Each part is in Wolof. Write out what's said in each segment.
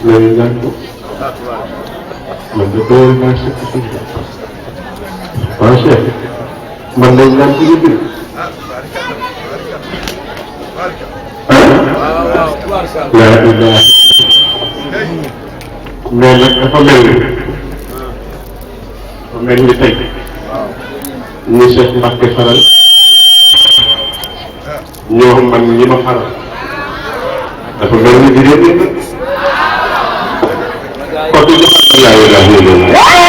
loolu naan ko man de doyal naa sëkk suuf waaw chef man lañ naan ko yëpp laa ilaha mais nag dafa mel ni tey ñu Cheikh Mbacke faral ñoo man ñi ma faral dafa mel ni di leen kon di defar na laa ilaha illallah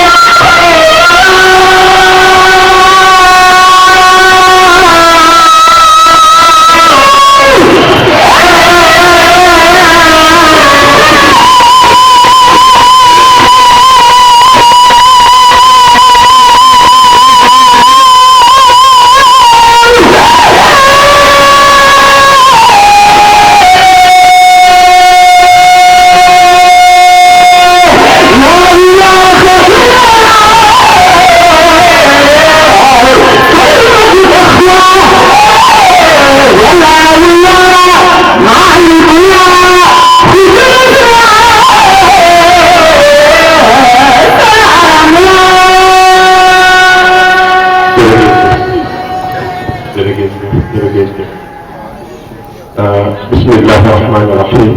bismillahi rahmani rahim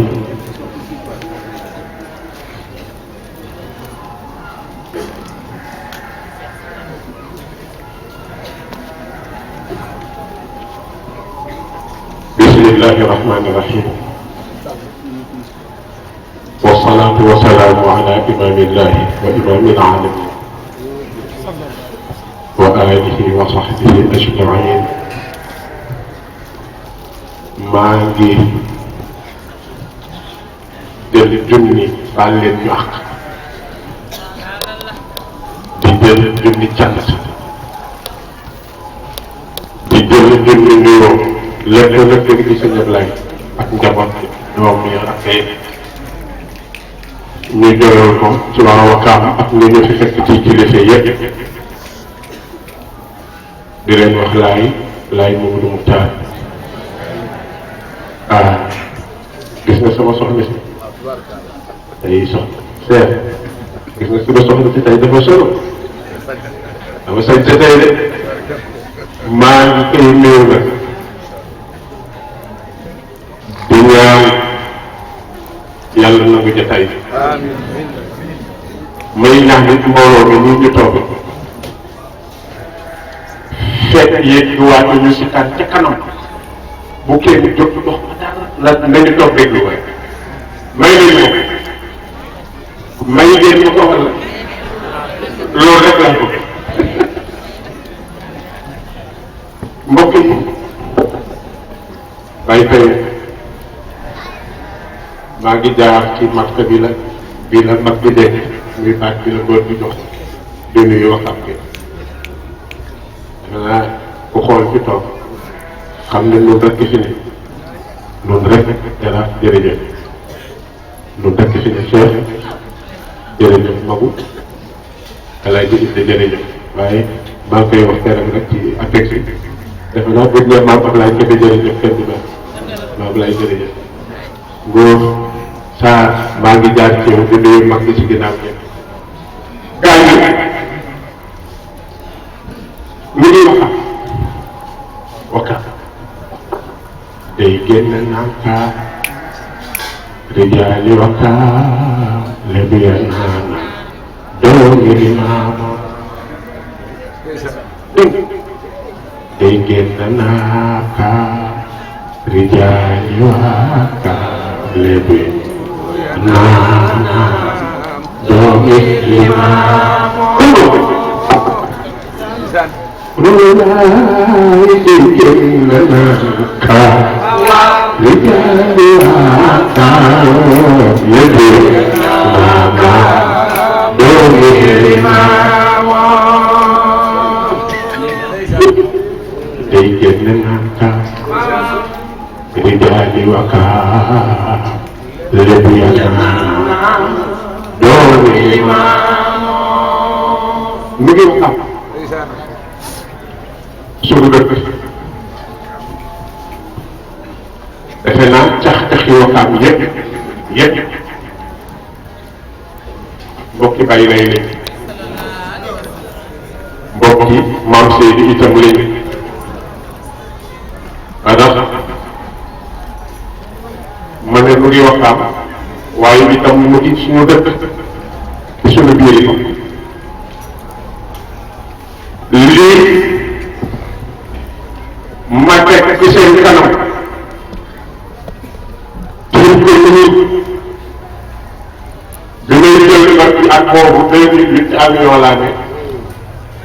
bismillahi rahmani rahim wassalatu wassalamu ala imamillahi wa imamil alamin wa alihi wa sahbihi ajmain maa ngi jël junni baal leen ñu àq di jël junni cant di jël junni nuyoo lépp gi sa ñëblaay ak njaboot bi doom yi ak ay ñu joyoo ko ci waa Wakaam ak ñu ñu fi fekk ci kilifa yëpp di leen wax laay Mamadou Moukhtar gis nga sama soxna si tey soxna seet gis nga sama soxna si tey dafa solo dama sañ sa tey de maa ngi koy nuyu nag di ñaan yàlla nangu jotaay bi may ñaax nit mbooloo mi ñu ñu toog fekk yéeg du waat ñu si kan ca kanam bu kenn jóg dox la nañu toog déglu ko may leen ko may ngeen ma ko wala loolu rek laa bëgg mbokk yi bàyyi tey maa ngi jaar ci marché bi la mag bi dégg muy baat bi la góor bi jox di nuyu waxam bi danaa ku xool ci toog xam ne loolu rek fi ne loolu rek dara jërëjëf loolu rek fi ne Cheikh jërëjëf Magu Alaaji Inde jërëjëf waaye maa ngi koy wax keroog rek ci APEX bi defe naa bu ñu nee maam Ablaye Kébé jërëjëf kenn du mel maam Ablaye jërëjëf Ngor Sarr maa ngi jaar ci yow di nuyu mag bi ci ginnaaw ñëpp gaa yi mu ngi Wakaam day génn naan kaa rijaali Wakaam lebi ya naana doomi limaama day génn naan kaa rijaali Wakaam lebi naana doomi limaama Rulaay day génn naan kaa rijaali Wakaam lebi naana doomi limaama day génn naan kaa rijaali Wakaam lebi naana doomi limaama mu ngi am suñu dëkk defe naa cax-caxi Wakaam yëpp mbokki bàyyi lay lañ mbokki maam Seydi itam lañ ndax ma ne mu ngi waxtaan waaye itam mu ngi suñu dëkk ci suñu biir yi lii ma teg ci seen kanam tuur ko nii damay jël nag ci at boobu 2008 ci avion laa ne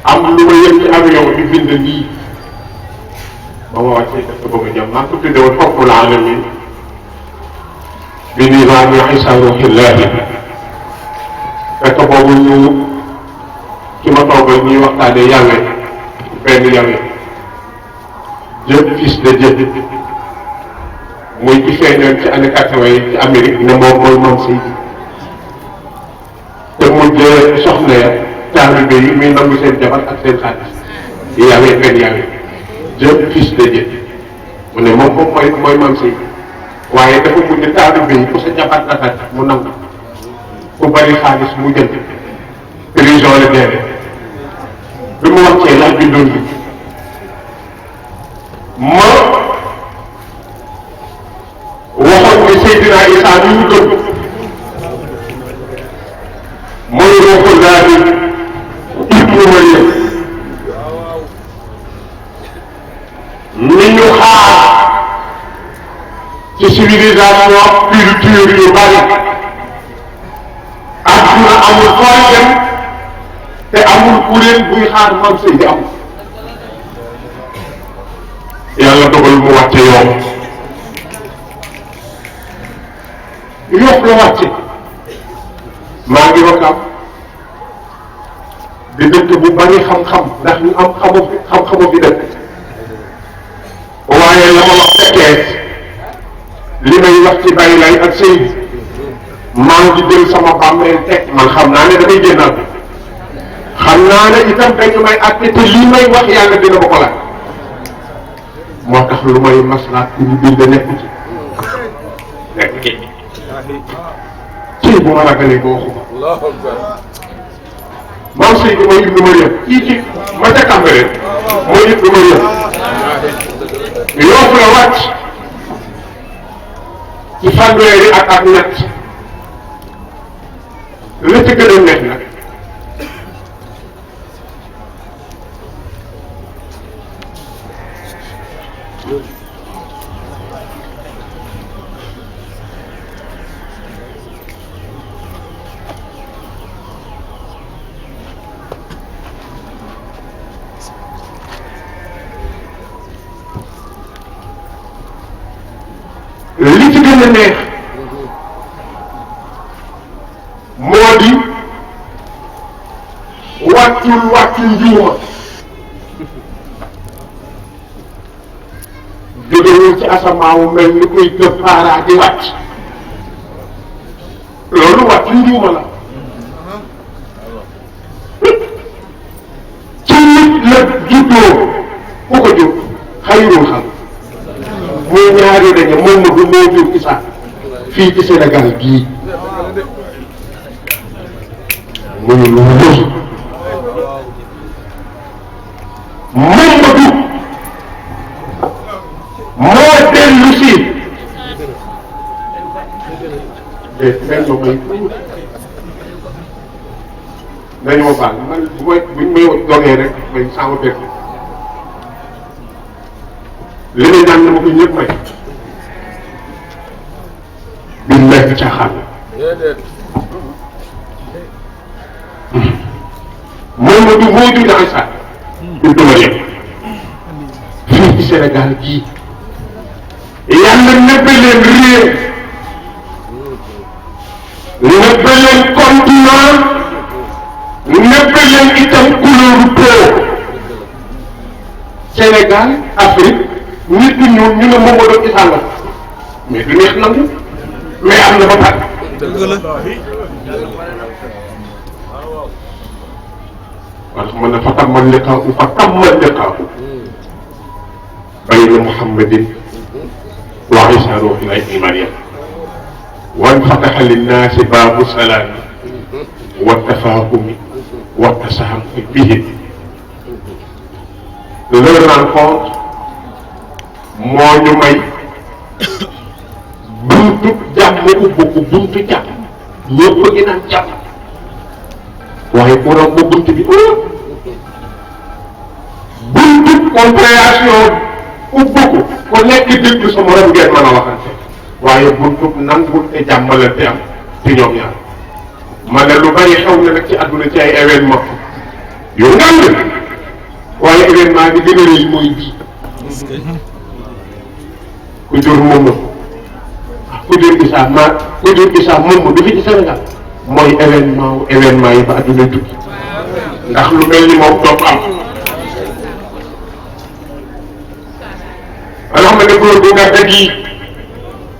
am lu ma yëg ci avion bi bind lii ba ma wàccee def ko bëgg a jëm maa ko tudde woon Rabbul Alamin bi nizaami Isa ruuhillaahi fekk boobu ñu ci ma toogal ñuy waxtaanee yàlla benn yàlla Dieu fils de Dieu muy ci feeñoon ci année 80 yi ci Amérique ne moom mooy Maam Seydi te mujjee soxna ya taalibe yi muy nangu seen jabar ak seen xaalis yàlla benn yàlla Dieu fils de Dieu mu ne moom mooy Maam Seydi waaye dafa mujj taalibe yi ku sa jabar rafet mu nangu ku bari xaalis mu jël prison la deere bi mu wàccee laa bindoon bi ma waxoon ne Seydina Isa bi mu gëm mooy Ruuhullaahi ibnu Maryam ni ñu xaar ci civilisation culture yu bari adduna amul fooy dem te amul kuréel buy xaar Maam Seydi amul yàlla dogal mu wàcce Yoff la wàcce maa ngi wakam di dëkk bu bari xam-xam ndax ñu am xam-xamu fi dëkk waaye la ma wax fekkee li may wax ci Baye Lay ak Seydi maa ngi jël sama bàmmeel teg man xam naa ne damay génnaat xam naa ne itam dañu may àtte te lii may wax yàlla dina ma ko laaj moo tax lu may maslaat ku ñu bind nekku ci nekk ci bu ma ragalee ba waxuma Maam Seydi mooy Ibnu Maryam kii ci ma ca Cambérène mooy Ibnu Maryam Yoff la wàcc ci fanweeri ak ñett la ca gën a neex nag li ci gën a neex moo di wàccu njuuma jógewul ci asamaawu mel ni kuy gëf paaraa di wàcc loolu wàccu njuuma la ci nit la juddoo ku ko jóg xayrul xam muy ñaari dañu moom ma du moo jur Isa fii ci Sénégal gii muy lu wóor Mamadou moo dellu si benn may dañu ma baal man buñ may dogee rek may sama bett li ne ñaan na ma ko ñëpp may bi nekk caaxaan Mamadou moo jur Isa Ibnu Maryam fii ci Sénégal gii yàlla nëbbe leen réew nëbbe leen continent nëbbe leen itam couleur peau Sénégal Afrique nit ñi ñu ne Mamadou Isa la mais du neex nangu mais am na ba pare. wax ma ne fa tamma liqaa'u bayna Muhammadin wa Isa ruuhullaahi ibnu Maryam wanfataha linnaasi baabu salaami wa tafahumi wa tasahumi bihi. Leur rencontre moo ñu may buntu jàmm ubbi ko buntu jàmm ñëpp a ngi naan jàmm waaye bu romb buntu bi buntu compréhension ubbi ko ku nekk déglu sa morom ngeen mën a waxante waaye buntu nangul te jàmmalante am ci ñoom ñaar. ma ne lu bari xew na nag ci àdduna ci ay événement yu ngand waaye événement bi gën a rëy mooy bii ku jur moom ku jur Issa moom du fi ci Sénégal mooy événement yi ba àdduna tukki ndax lu mel ni moom doo ko am. alors ma ne góor bu nga dëgg yi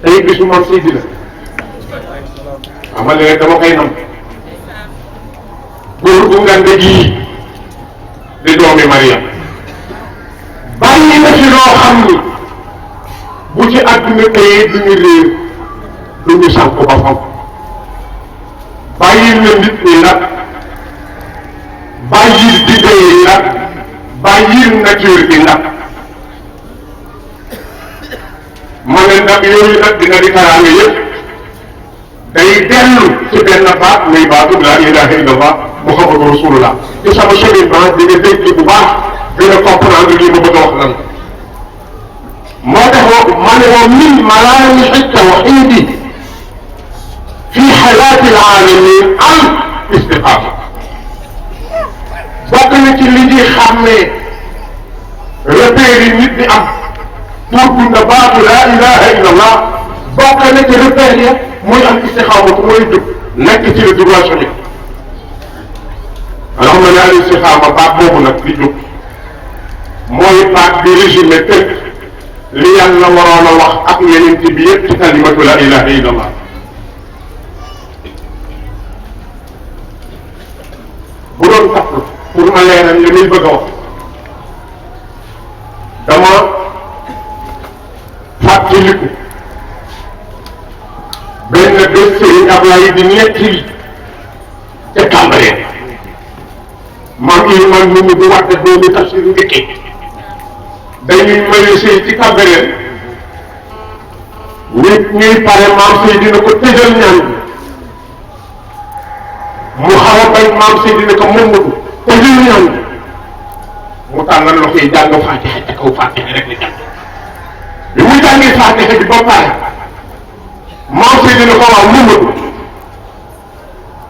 tey bisu moom Seydi la waaw ma ne dama koy nam góor bu nga dëgg yi di doomi Mariam bàyyi na fi loo xam ni bu ci àdduna tey duñu réer duñu sànk ba fam bàyyil na nit ñi nag bàyyil digga yi nag bàyyil nature bi nag ma ne nag yooyu nag dina di taraanga yëpp day dellu ci benn baat muy baatu laa ilaha illallah muhammadu rasulullah ci sama cheminement di nga dégg bu baax dina comprendre lii ma bëgg a wax lan moo tax ma ne wa min malaamixi tawxiidi fi xayaati alaalamin al istiqaama bokk na ci li ñuy xàmmee repère yi nit ñi am pour dund baatu laa ilaha illallah bokk na ci repère ya muy am istixaamatu mooy jub nekk ci le droit chemin. alors ma ne al istixaama baat boobu nag di jub mooy baat bi résumé tënk li yàlla waroon a wax ak yeneen bi yëpp ci kalimatu laa ilaha illallah. bu doon tax pour ma leeral li muy bëgg a wax dama fàttaliku benn bés Sëriñ Ablaye di nettali ca Cambérène maam Ilimaan mu ngi bu wàtte doomi Tafsir Ndike dañuy mërisee ci Cambérène ñuy pare maam Sey dina ko tëjal ñaan mu xaw a bañ maam Sey dina ko Mamadou tëjal ñaan mu tànnal loxo yi jàng Faatiha ca kaw Faatiha rek ni jàng bi muy jàngee Faatiha bi ba pare maam Sey dina ko waaw Mamadou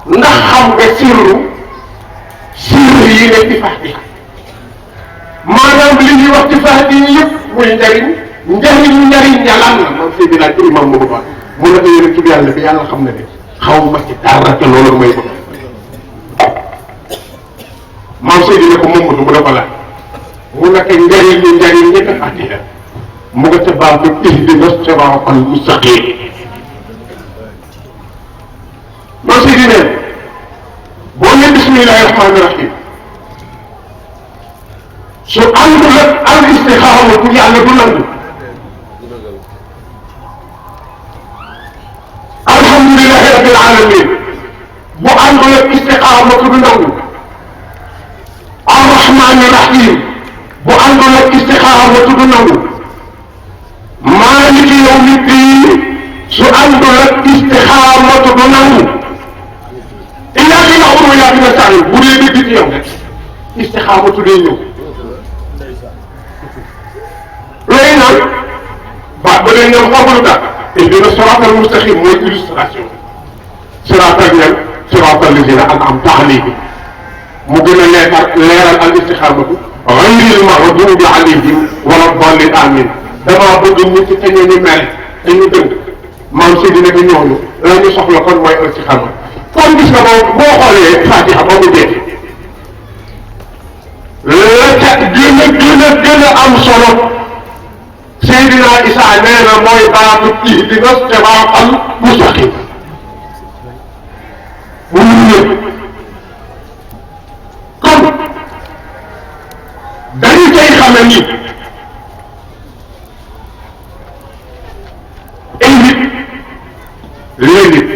ndax xam nga sirru yi nekk ci Faatiha maanaam li ñuy wax ci Faatiha yëpp muy njariñ ñalaan la maam Sey dina ci imam Mamadou Ba mu ne ko yéen ci yàlla bi yàlla xam na ne xaw ma ci dara te loolu may bëgg maam Sey dina ko Mamadou mu ne ko laaj mu nekk njariñ ñëpp Faatiha mu nga ca baatu ihdina siraatal mustaqiim maam Sey dina boo nee bismillahi rahmaani rahim su àndul ak al istixaama bu yàlla du nangu alhamdulilahi rabbil alamin bu àndul ak istixaama du nangu arrahmaani rahim bu àndul ak istixaama du nangu maaliki yawmi diin su àndul ak istixaama du nangu iyyaka na'budu wa iyyaka nasta'iin bu dee dëgg ci yow istixaama day ñëw léegi nag ba leen ñoom xamul daal ihdina siraatal mustaqiim mooy illustration siraatal ñan siraatal laziina an'amta alayhim mu gën a leeral al istixaamatu gayril maghduubi alayhim wala daalliin amiin damaa bëgg nit ci te ñu mere te ñu dëng maam si dina ko ñooñu la ñu soxla kon mooy al istixaama kon gis nga boo xoolee Fatiha ba mu jeex la ca gën a am solo Seydina Issa nee na mooy baatu ihdina siraatal mustaqiim bu ñu ñëw kon dañu cay xame ni ay nit les nit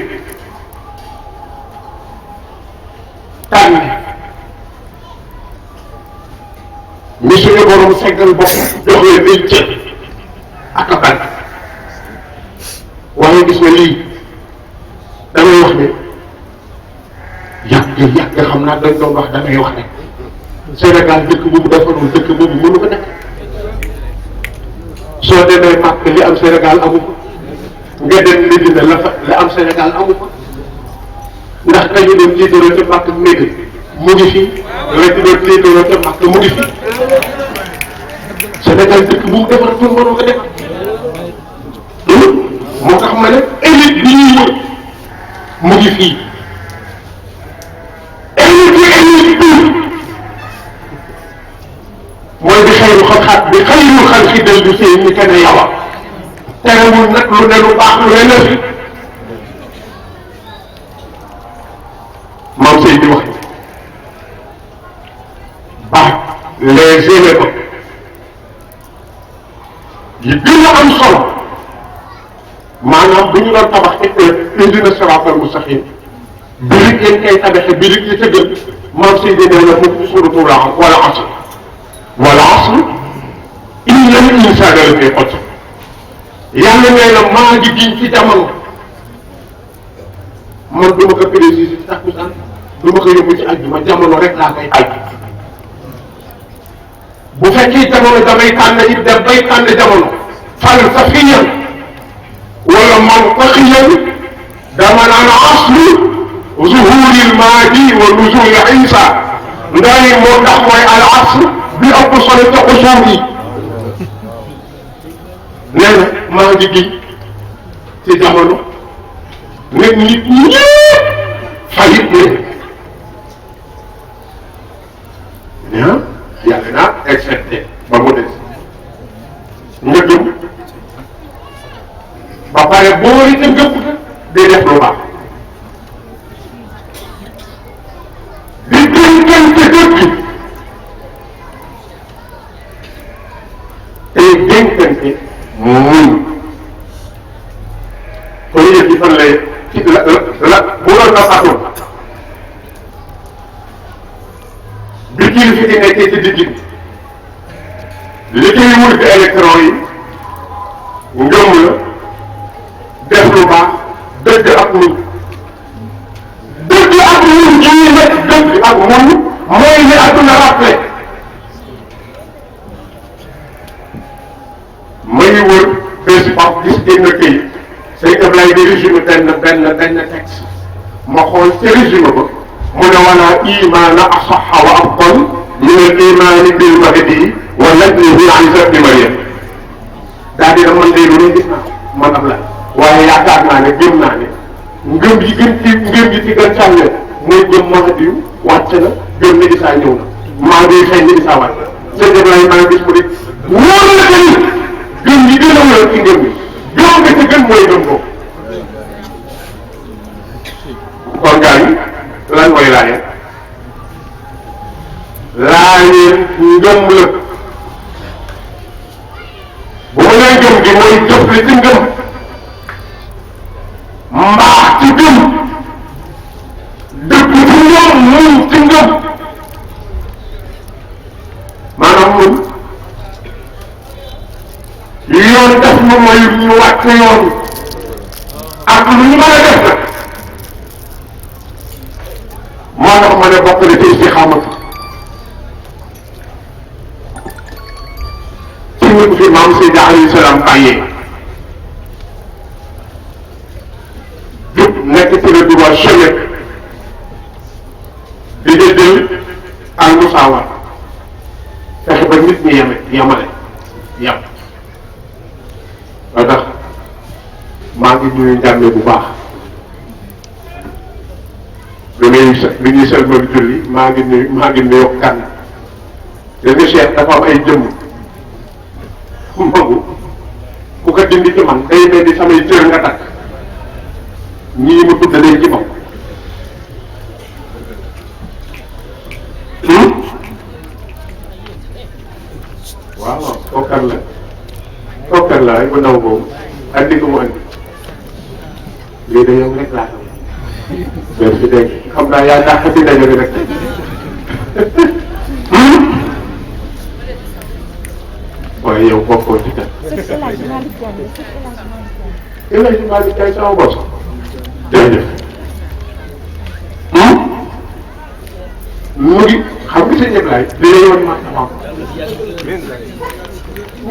mu seggal bopp jox leen liñ cër ak a bari waaye gis nga lii damay wax ne yàgg xam naa dañ doon wax damay wax rek Sénégal dëkk boobu defarul dëkk boobu mënu ko nekk soo demee màkk li am Sénégal amu ko nga dem Médina la am Sénégal amu ko ndax dañu doon tiitaroo ca màkk Médina mu ngi fi rek doon tiitaroo ca màkk mu ngi fi Sénégal dëkk boobu defaratul mënu ko defar moo tax ma ne élite bi ñuy wër mu ngi fii élite bi mooy bi xayru xat bi xayrul xal xi del du seen ñi kenn yawa terewul nag lu ne lu baax lu ne la fi moom sëy di wax baax les éléments yi gën a am solo maanaam bu ñu doon tabax ihdina siraatal mustaqiim birig yéen kay tabaxe birig yi ca gën moom sëy di nee na mu suratu wala asr wala asr inna al insaana la fii xusr yàlla nee na maa ngi giñ ci jamono man du ma ko préciser ci takkusaan du ma ko yóbbu ci àjjuma jamono rek laa koy àjj bu fekkee jamono damay tànn it dem bay tànn jamono falsafiyan wala mantaqiyan dama naan aslu zuhuril maadi wa nuzul Isa ndaay moo tax mooy al asr bi ëpp solo ca usuur yi nee na maa ngi giñ ci jamono nit ñi ñëpp fayit ne ah yàlla naa excepté ba mu des nga gëm ba pare boo itam gëm day def lu baax di dénkante dëkk tey dénkante muñ kon yëf yi fan lay ci la bu doon nasaatoon bi kii fi di nekkee ci digg li koy wut ci électron yi ngëm la def lu baax dëgg ak muñ dëgg ak muñ ñii nekk dëgg ak muñ mooy li àdduna rappelé may wër bés ba gis génn këyit say Ablaye di résumé benn texte ma xool ca résumé ba mu ne wala imaana asaxa wa afdal min al imaani bil mahdi wa najlihi Isa ibn Maryam daa dina man de lu ne gis naa man Ablaye waaye yaakaar naa ne gëm naa ne ngëm yi ci gën sànne mooy gëm Mahdi wàcc na gëm ni Isa ñëw na maa ngi xëy ni Isa wàcc na sëñ Ablaye maa ngi gis mu di wóor na que ni gëm yi gën a wóor ci ngëm yi gëm nga ci gën mooy gëm ko kon gars yi lan mooy laajee ngëm la bu ma nee gëm gi mooy jëfle ci ngëm mbaax ci gëm dëgg ci ngëm muñ ci ngëm maanaam ñun yoon def nu mooy ñu wàcc yoon ak lu ñu mën a def nag moo tax ma ne bokk na ci istixaamatu ci ñu fi maam Seydi alayhi salaam bàyyee jub nekk ci le droit chemin di jël al musaawa fexe ba nit ñi yamale yam loo tax maa ngi nuyu njàmme bu baax bi ñuy selmal julli maa ngi nuyu kan da nga Cheikh dafa am ay jëmm mbagu ku ko dindi ci man day mel ni samay cër nga takk ñii ma tudd day ci bopp waaw kookar la rek ba ndaw boobu andi ko mu andi lii de yow rek laa mais fi dégg xam naa yaa dàq di dajale rek yow bokkoo ci kenn. El Hadj Malick Ndiaye sama bopp jërëjëf. mu ngi xam nga sëñ Ablaye li lay wan maa sama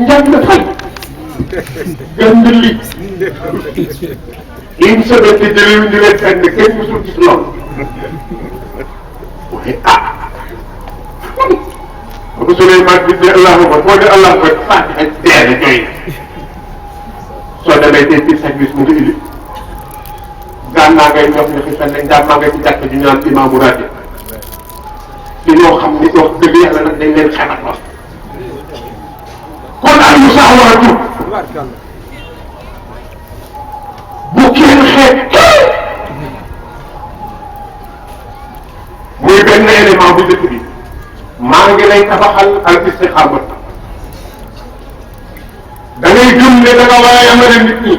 njàng na fay gànd li une semaine di jëlee ñu leen fenn kenn musul gis loolu waaye ba Souleymane bi ne allahuma boo ne allahuma fàtte ak deere jooy soo demee tey ci service mu ngi indi gànnaa ngay ñox ñoxi fenn gànnaa ngay ci jàkk ji ñu naan imaamu rajo ci ñoo xam ni wax dëgg yàlla nag dañ leen xebat wax kon ay mu sax war a tuut bu kenn xeet muy benn élément bu njëkk bi maa ngi lay tabaxal al istixaama da ngay gëm ne da nga war a yamale nit ñi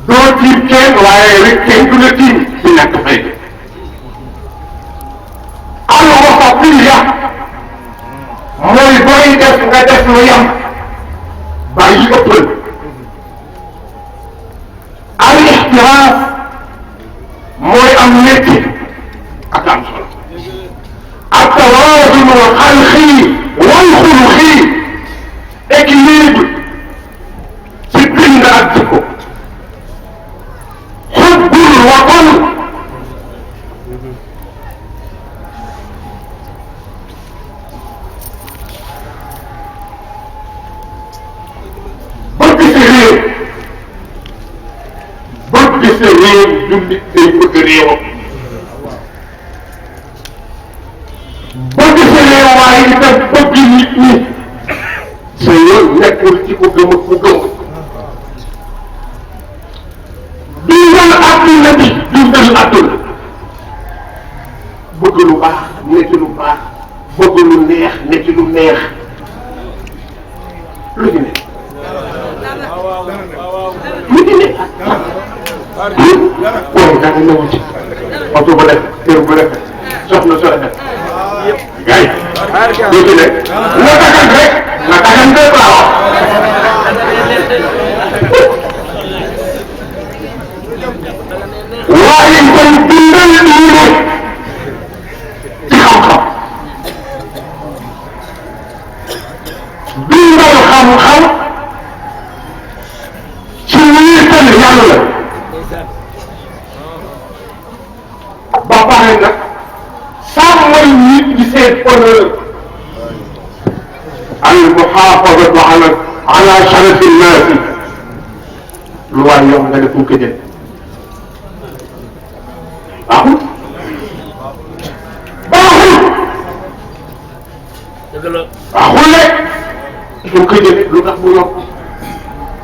doo tiim kenn waaye rek kenn du la tiim di ñàkk fay al wasatiyya mooy booy def nga def lu yam bàyyi ëppal al ixtiraaf mooy am métti ak am solo ak tawaazun xalqi wal xuluqi équilibre ci bind ak jikko xubbul watan bëgg sa réew jullit day bëgg réewam bëgg sa réew waaye itam bëgg nit ñi sa yoon nekkul ci ku gëm ak ku gëm dundal adduna bi dundal adduna bëgg lu baax ne ci lu baax bëgg lu neex ne ci lu neex lu ci ne lu ci ne waaye da nga ñëw ci oto bu def kër bu def soxna soo def gars yi lu ci ne nga tagan rek nga tagan rek laa wax waaye kon dundal diine ci xam-xam dundal xam-xam ci wéetal yàlla ba pare nag sàmmal nit ñi seen honneur al muhaafazatu ala sharafi nnaasi lu waay yow nga ne fu ko jël baaxul baaxul baaxul rek fu ko jël lu tax mu yokk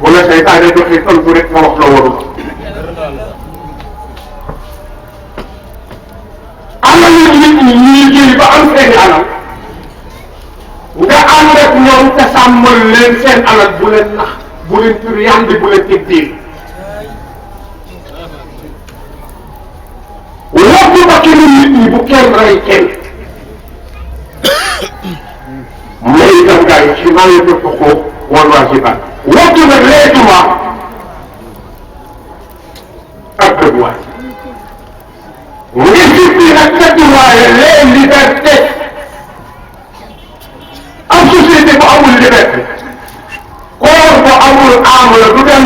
wala seytaane joxe tontu rek ma wax la warul alal nit ñi ñu liggéey ba am seeni alal nga ànd ak ñoom te sàmmal leen seen alal bu leen nax bu leen tur yàndi bu leen tegteel woppu ba kenn nit ñi bu kenn rey kenn mais itam gars yi ci maa ngi def ko xóob wan waa si ban woppu nag les droits ak devoir ngi sippi nag waaye les libertés am société bu amul liberté koor bu amul am la du dem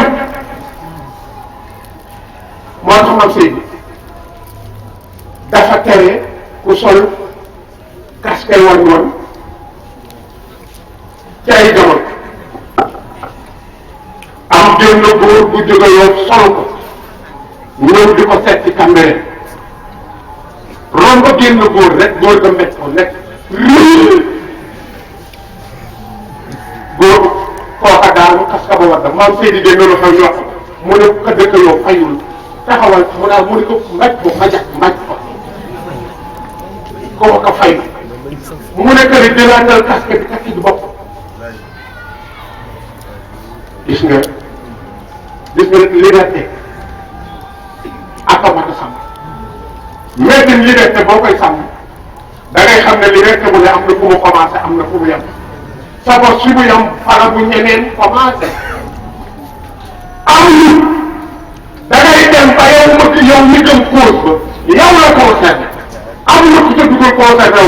moo tax mam Seydi dafa tere ku sol casque wan ci ay jamono am génn góor bu jóge yow sol ko ñëw di ko seet ci Cambérène romb génn góor rek góor ga mbéj ko nekk góor kooka daanu casque ba war da maam Seydi de noonu xew ñu wax mu ne ko dëkk yow fayul taxawal mu naa mu ne ko mbaj ko mbaj ko kooka fay mu ne que ni jëlaatal casque bi takki du bopp gis nga liberté ak a mat a sàmm mais une liberté boo koy sàmm da ngay xam ne liberté bu ne am na fu mu commencé am na fu mu yem sa bopp si bu yam fara bu ñeneen commencé am da ngay dem ba yow yow mi gëm cause ba yow la concerné am na ku ca dugal concerné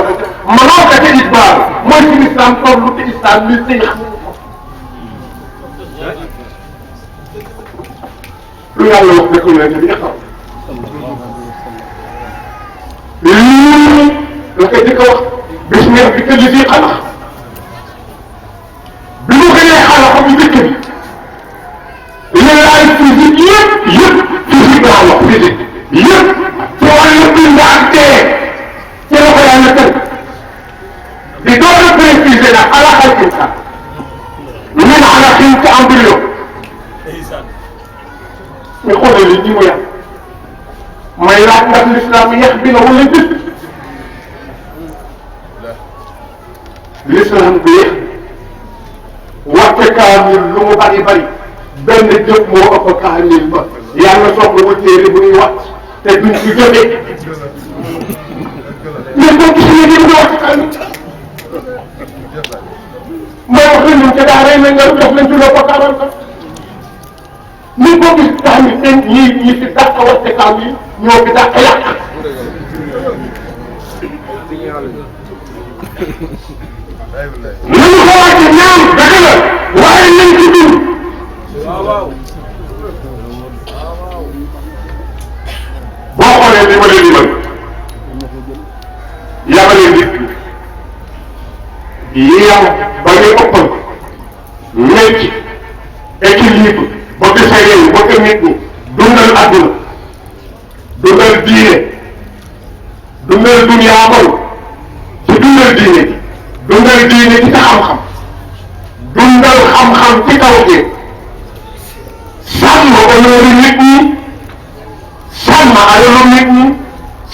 wu mënoo ko ca islam mooy si islam toll ci islam li si lu yàlla wax dëgg la ñu xaw lii la ko jëkk a wax bismillah bi que li fi xalaat bi mu gënee xalaat bu njëkk bi li laay physique yëpp physique laa wax physique yëpp ci wàllu bind ak dee ci la ko yàlla tënk di doon a préciser nag alaxal insan min alaxin ka embryon mais xoolal li ñi mu yàq may laaj ndax l'islam yeex bi la wala dëkk l'islam bi yeex wàcce kaamil lu mu bari bari benn jëf moo ëpp kaamil ba yàlla soxlawul téere bu ñuy wàcc te duñ ci jógee mais boo gisee ni mu wàcc kaamil may wax la ñun ca daa rey nañ nga jox lañ ci loo ko 40 ni ko gis kaamil seen ñi fi dàq wàcce kaamil ñoo fi dàq yàq nañu ko wàcce ñaam dëgg la waaye nañ ci dund boo xoolee li ma leen limal yabale nit yi yam ba ngay ëppal métti équilibre bëgg sa réew bëgg nit ñi dundal àdduna dundal diine dundal duniyaa boobu ci dundal diine ji dundal diine ci sa xam-xam dundal xam-xam ci kaw gi sàmm honneur nit ñi sàmm alalu nit ñi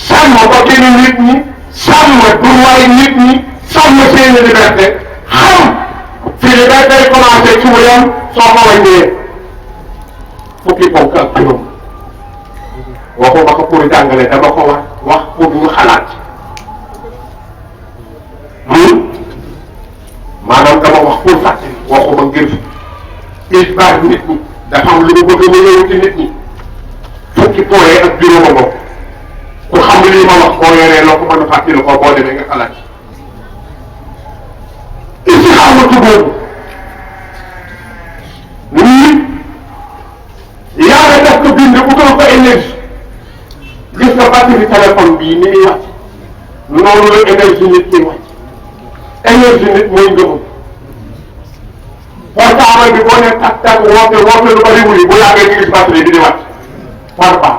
sàmm bokkinu nit ñi sàmm droit nit ñi sàmm seeni liberté xam fi liberté yi commencé ci wéyam soo ko wàññee fukki ponk ak juróom waxuma ko pour jàngale dama ko wax pour ñu xalaat maanaam dama wax pour fàttali waxuma ngir isbaar nit ñi dafa am lu mu bëgg mu ñëw ci nit ñi fukki point ak juróoma boobu ku xam lii ma wax boo yoree loo ko mën a fàttali ko boo demee nga xalaat isi xamatu boobu nit yàlla daf ko bind utal ko énergie gis nga batterie téléphone bii ni muy wàcc noonu la énergie nit ñi wàcc énergie nit mooy ngëmam portable bi boo nee tak tak woote lu bari wuli bu yàggee ñu gis batterie bi di wàcc par baax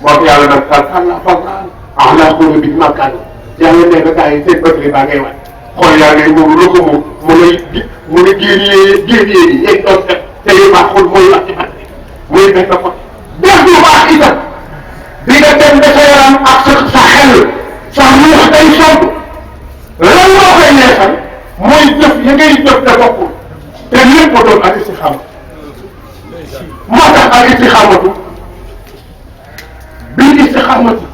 moo tax yàlla nag kàlla fagaan ala xóolu bi makkaan yàlla nee na gars yi seen batterie baa ngay wàcc xool yaa ngay moom lu ko moom mu ne génnee yi yéen doon def te yu baaxul mooy wàcc batterie muy benn fa def lu baax itam di nga dem ba sa yaram ak sa xel sa ruux day somb lan moo koy neexal mooy jëf ya ngay jëf te bokkul te lépp ko doon ak istixaama moo tax ak istixaamatu bil istixaamatu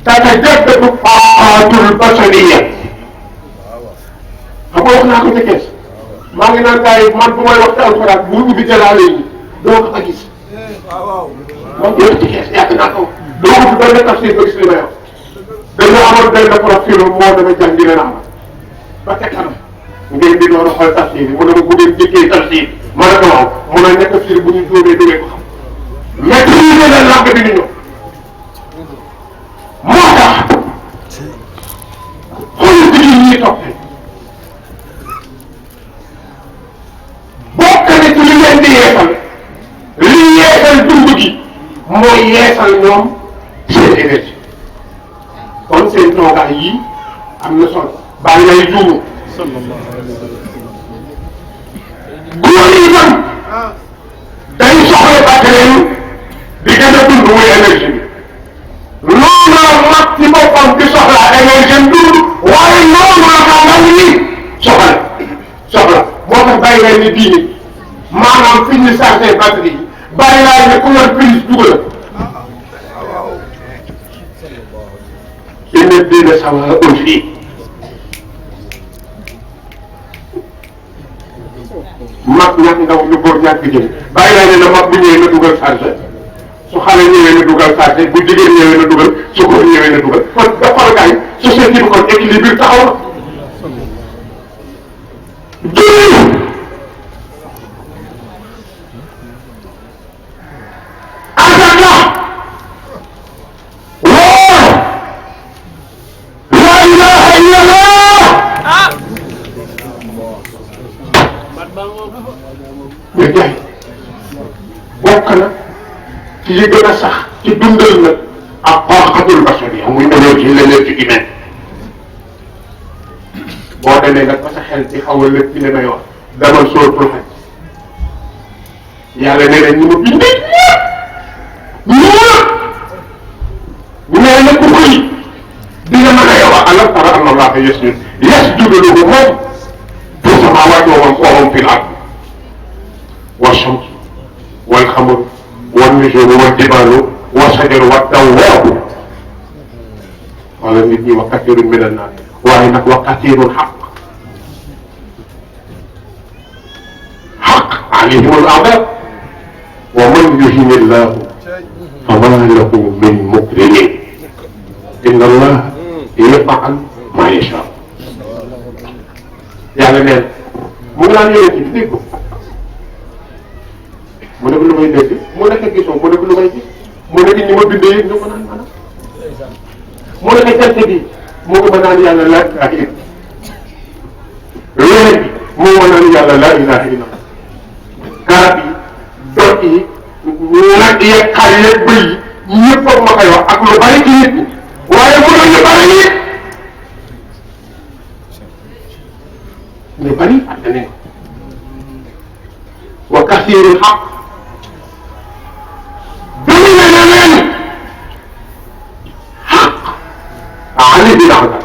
tatajaddadu taatul basariya xam nga wax naa ko ca kees maa ngi naan gars yi man bu may wax ci alxuraan bu ubbi jalaale yi doo ko fa gis moom yëpp ci kees yàgg naa ko doo ko fi benn tafsir ba gis li may wax dañoo amoon benn profil moo dama jàngi leen am ba ca kanam ngeen di doon xool tafsir yi mu ne ma bu ngeen jëkkee tafsir ma ne ko waaw mu ne nekk tafsir bu ñu jóobee duggee ko xam maîtriser la langue bi ñu ñëw moo tax xoolal bi ñuy toppee bokk na ci li leen di yeesal li yeesal dund gi mooy yeesal ñoom seen énergie kon seen toogaay yi am na solo bàyyi lay juumu góor yi itam day soxla batterie di gën a dund muy énergie bi noonu la mag ci boppam di soxla énergie dund waaye noonu la ko ndaw ñi soxla moo tax bàyyi lay ne diine maanaam fi ñu chargé batterie yi bàyyi lay ne ku yor prise dugal inna diine sawaa'un fii ñàkk jëm bàyyi laa ne na mag bu ñëwee na dugal charge su xale ñëwee na dugal charge bu jigéen ñëwee na dugal su góor ñëwee na dugal kon da xool gars yi société bi kon équilibre taxaw na mais jaay bokk na ci yi gën a sax ci dundal nag ak xooxatul bashariya muy l'énergie humaine boo demee nag ba sa xel ci xaw a lépp ci li may wax demal sóoratul Hajj yàlla nee na ñu ma bindee ñëpp nee na ku koy dina mën a yow alam tara anna Allaha yasjudu lahu moom fi samaawaati wa man fil ard والشمس والقمر والنجوم والجبال والشجر والدواب قال نبني وكثير من الناس وإنك وكثير حق عليهم الأعداء ومن يهن الله فما له من مكرم إن الله يفعل ما يشاء يعني نين mu ngi naan yéen ci dégg mu ne ko lu may dégg mu nekk gisoo mu ne ko lu may gis mu ne ni ma bindee yëg ñu ko naan maanaam mu ne ko jant bi mu ko ma naan yàlla laa ilaha illa weer bi mu ma naan yàlla laa ilaha illa garab yi doj yi nag yeeg xar yeeg bëy yi ñëpp ma koy wax ak lu bari ci nit ñi waaye mënoon ñu bari nit ñu bari ak nañ wa kasiirul xaq عليه بالعذاب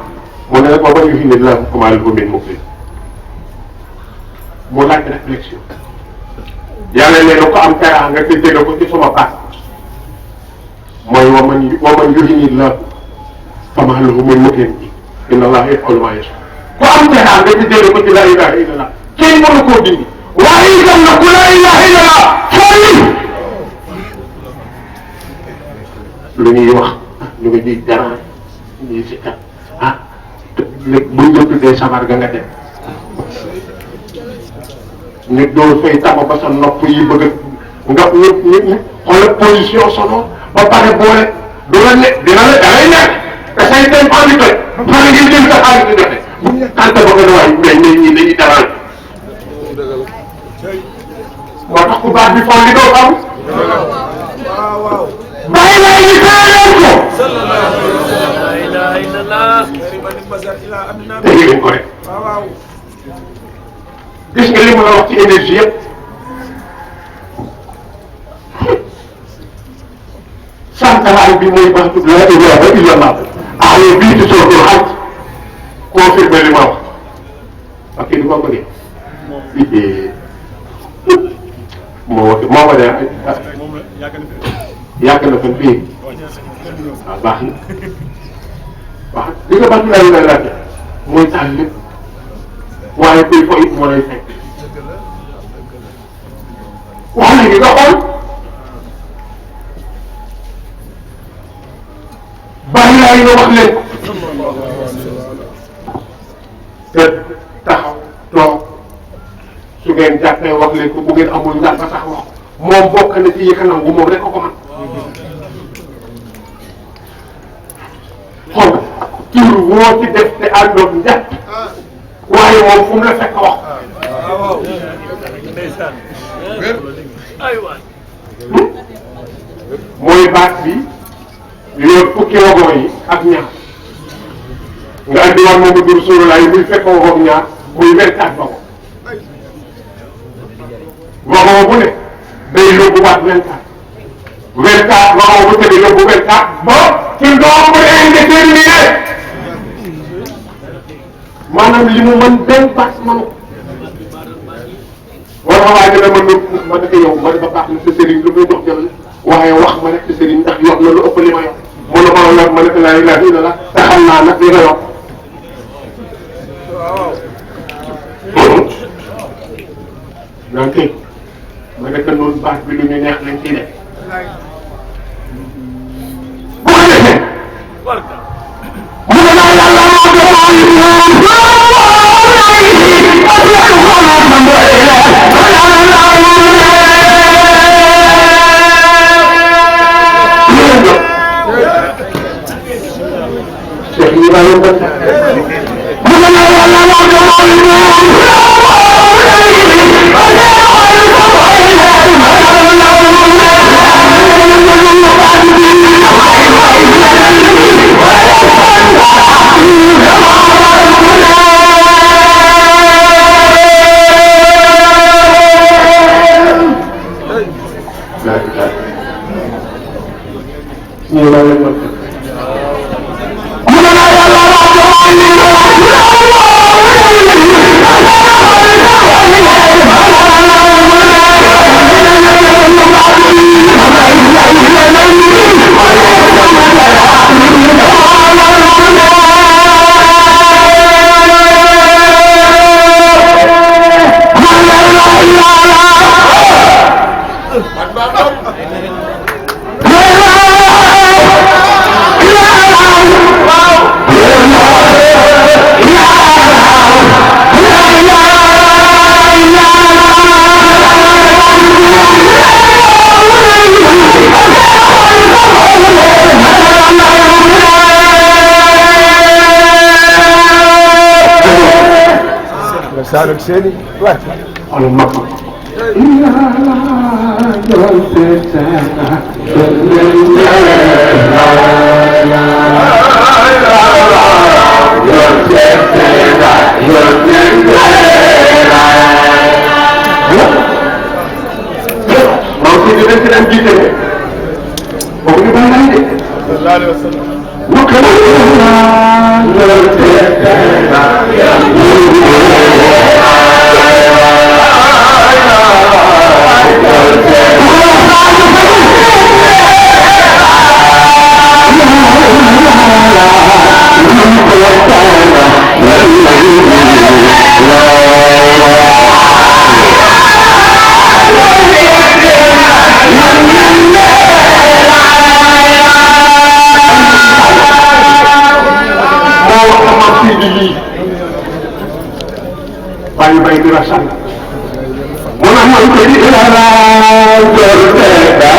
mu ne nag ba yu ne la comment lahu min mukrim mu laaj réflexion yàlla ne ko am teraanga te jëlee ko ci sama baat mooy waman yuhini llah fama lahu min mukrim inna allaha yaf'alu ma yasha ku am teraanga te jëlee ko ci la ilaha illallah kenn mënu koo dindi waaye itam na ku la ilaha illallah fooy lu ñuy wax ñu ngi di dara ñuy si kat ah léegi buñ la tuddee sabar ga nga dem nit doo fay tama ba sa nopp yi bëgg nga ñu xoolal position sonore ba pare boole du la ne dina la da lay nekk te say dem andi toj ba pare ngeen jël sa xaalis di joxe bu ñu tànte ba nga ne waay mais nit ñi dañuy daral moo tax ku baax bi foog li doo xam bàyyi lay ñu taaleen ko te yéen ko rek gis nga li ma la wax ci énergie yëpp centrale bi mooy baatu la ilaha illallah aaya bii ci suratul Hajj confirmé li ma wax parce que du ma ko dee moo ma de yàgg na fan fii waaw baax na waaw li nga baatu la ilaha illallah mooy taal lépp waaye kuy fo it moo lay fekk wax léegi nga xool bàyyi laa yi nga wax leen te taxaw toog su ngeen jàppee wax leen ko bu ngeen amul njàpp sax wax moom bokk na ci yëkkanam bu moom rek ko man xool tur woo ci def te àndoon njàpp waaye moom fu mu la fekk wax mooy baat bi yor fukki wagon yi ak ñaar nga andi war moom dur Rasulullah muy fekk wagon ñaar muy 24 wagon bu ne day yóbbu waat 24 wagon bu tëddee yóbbu 24 ba ci ndox bu indéterminé maanaam li mu mën benn baax manu war ma waaye dina mën ma ne ko yow ma ne ba baax na sa sëriñ lu muy dox jël waaye wax ma rek sa sëriñ ndax yokk na lu ëpp li ma yokk mu ne ma yor ma ne ko laa ilaaha illallah te xam naa nag li nga yokk naan kay ma bu ko defee mu ne naa yàlla moo Sarık seni var. almak. Baik-baik dirasa. Muhammad jadi orang berbeda.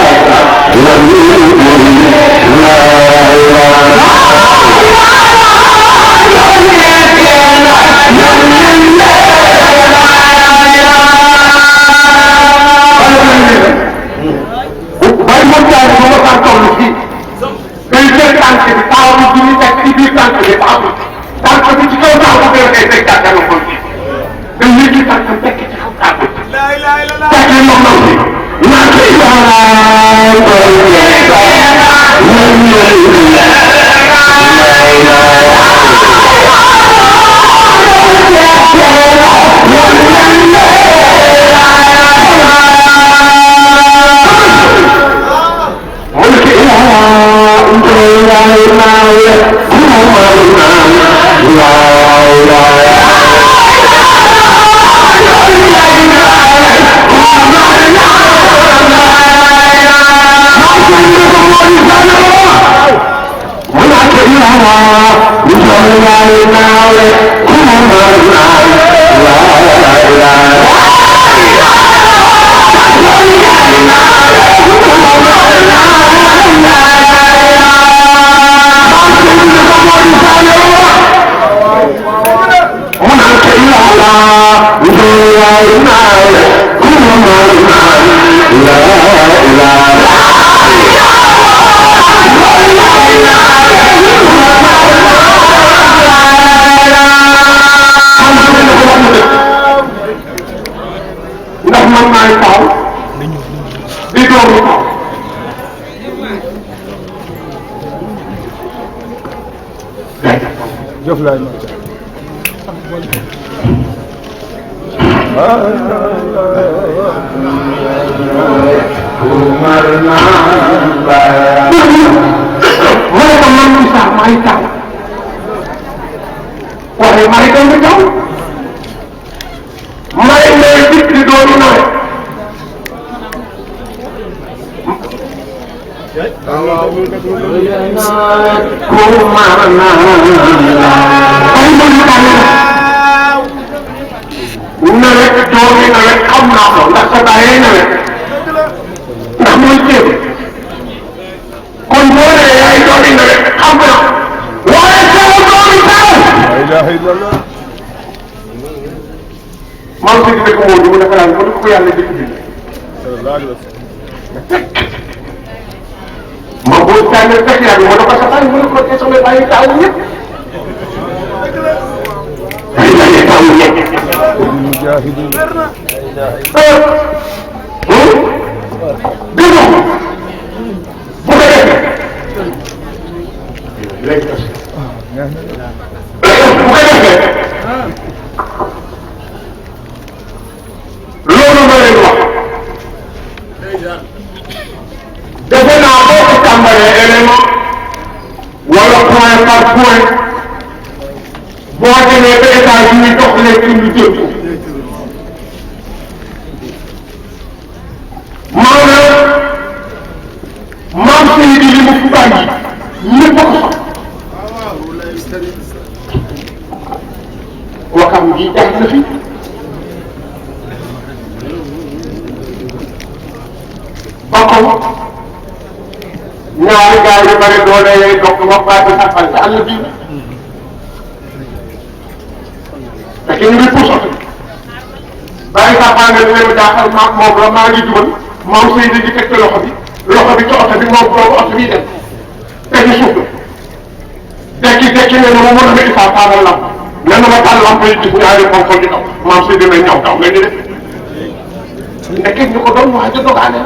nawet doomi nawet xam naa ko ndax sa bàyyee nawet ndax muy jéem kon boo nee yaay doomi nawet xam na waaye sama doomi taw. la ilaha illallah. maa ngi dëkk Modou mu defaraan ko ko yàlla dëkk bi. ma boo tànnee fekk yaa ngi ma ne ko sa bàyyi mu ne ko te sama bàyyi taw ñëpp. ay bàyyi taw ñëpp. dégg bu ko defee léegi bu ko defee loolu ma leen wax defe naa boo ko tàmbalee élément wala point par point boo demee ba États-Unis dox leen ci lu jëm maanaam maam Seydi li mu bàyyi ñëpp a ko xam waxam gi jaar na fi ba ko ñaari gars yu bëri doole yooyu dox wax baati saxal ci àll bi te ki ñu ngi puusatu bàyyi saxal nga ne ma jaaxal maam moom la maa ngi jubal maam Seydi di teg ci loxo bi ci oto bi moom boobu oto bi dem te ñu suuf la dekki ne ma mën a ma isaa taalal lamp ne na ma taal lamp yi gis ñaari ponkol di daw maam Seydi may ñaw daw nga ñu def nekkee ñu ko doon waaj a dogaale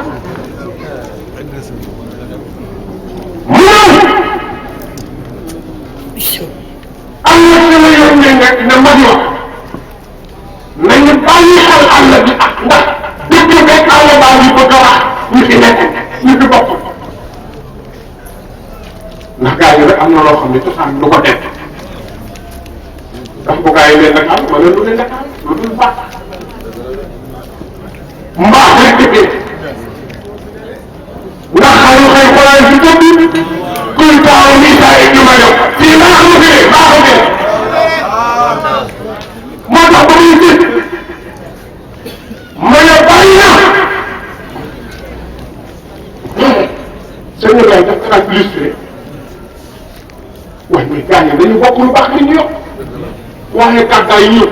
mu am na sama yoon ne nekk ne mag wax nañu bàyyi xel àll bi ak ndax dëkk bekk àll baa ngi bëgg a wax ñu fi nekk ñu fi bokk ndax gars yi rek am na loo xam ne cosaan du ko teg ndax bu gars yi leen nag am wala lu leen nag am lu dul baax mbaax rek dëkkee ndax xayu xëy xoolaay si tëb kuy taaw nii saa yi ñu ma yow fii ma am fi baaxu fi moo tax ba muy gis ma ne bàyyi na sëñ Ibrahima daf ko daan illustré waaye mais gars yi dañu bokk lu baax li ñu yokk waaye kàddaa yi ñëw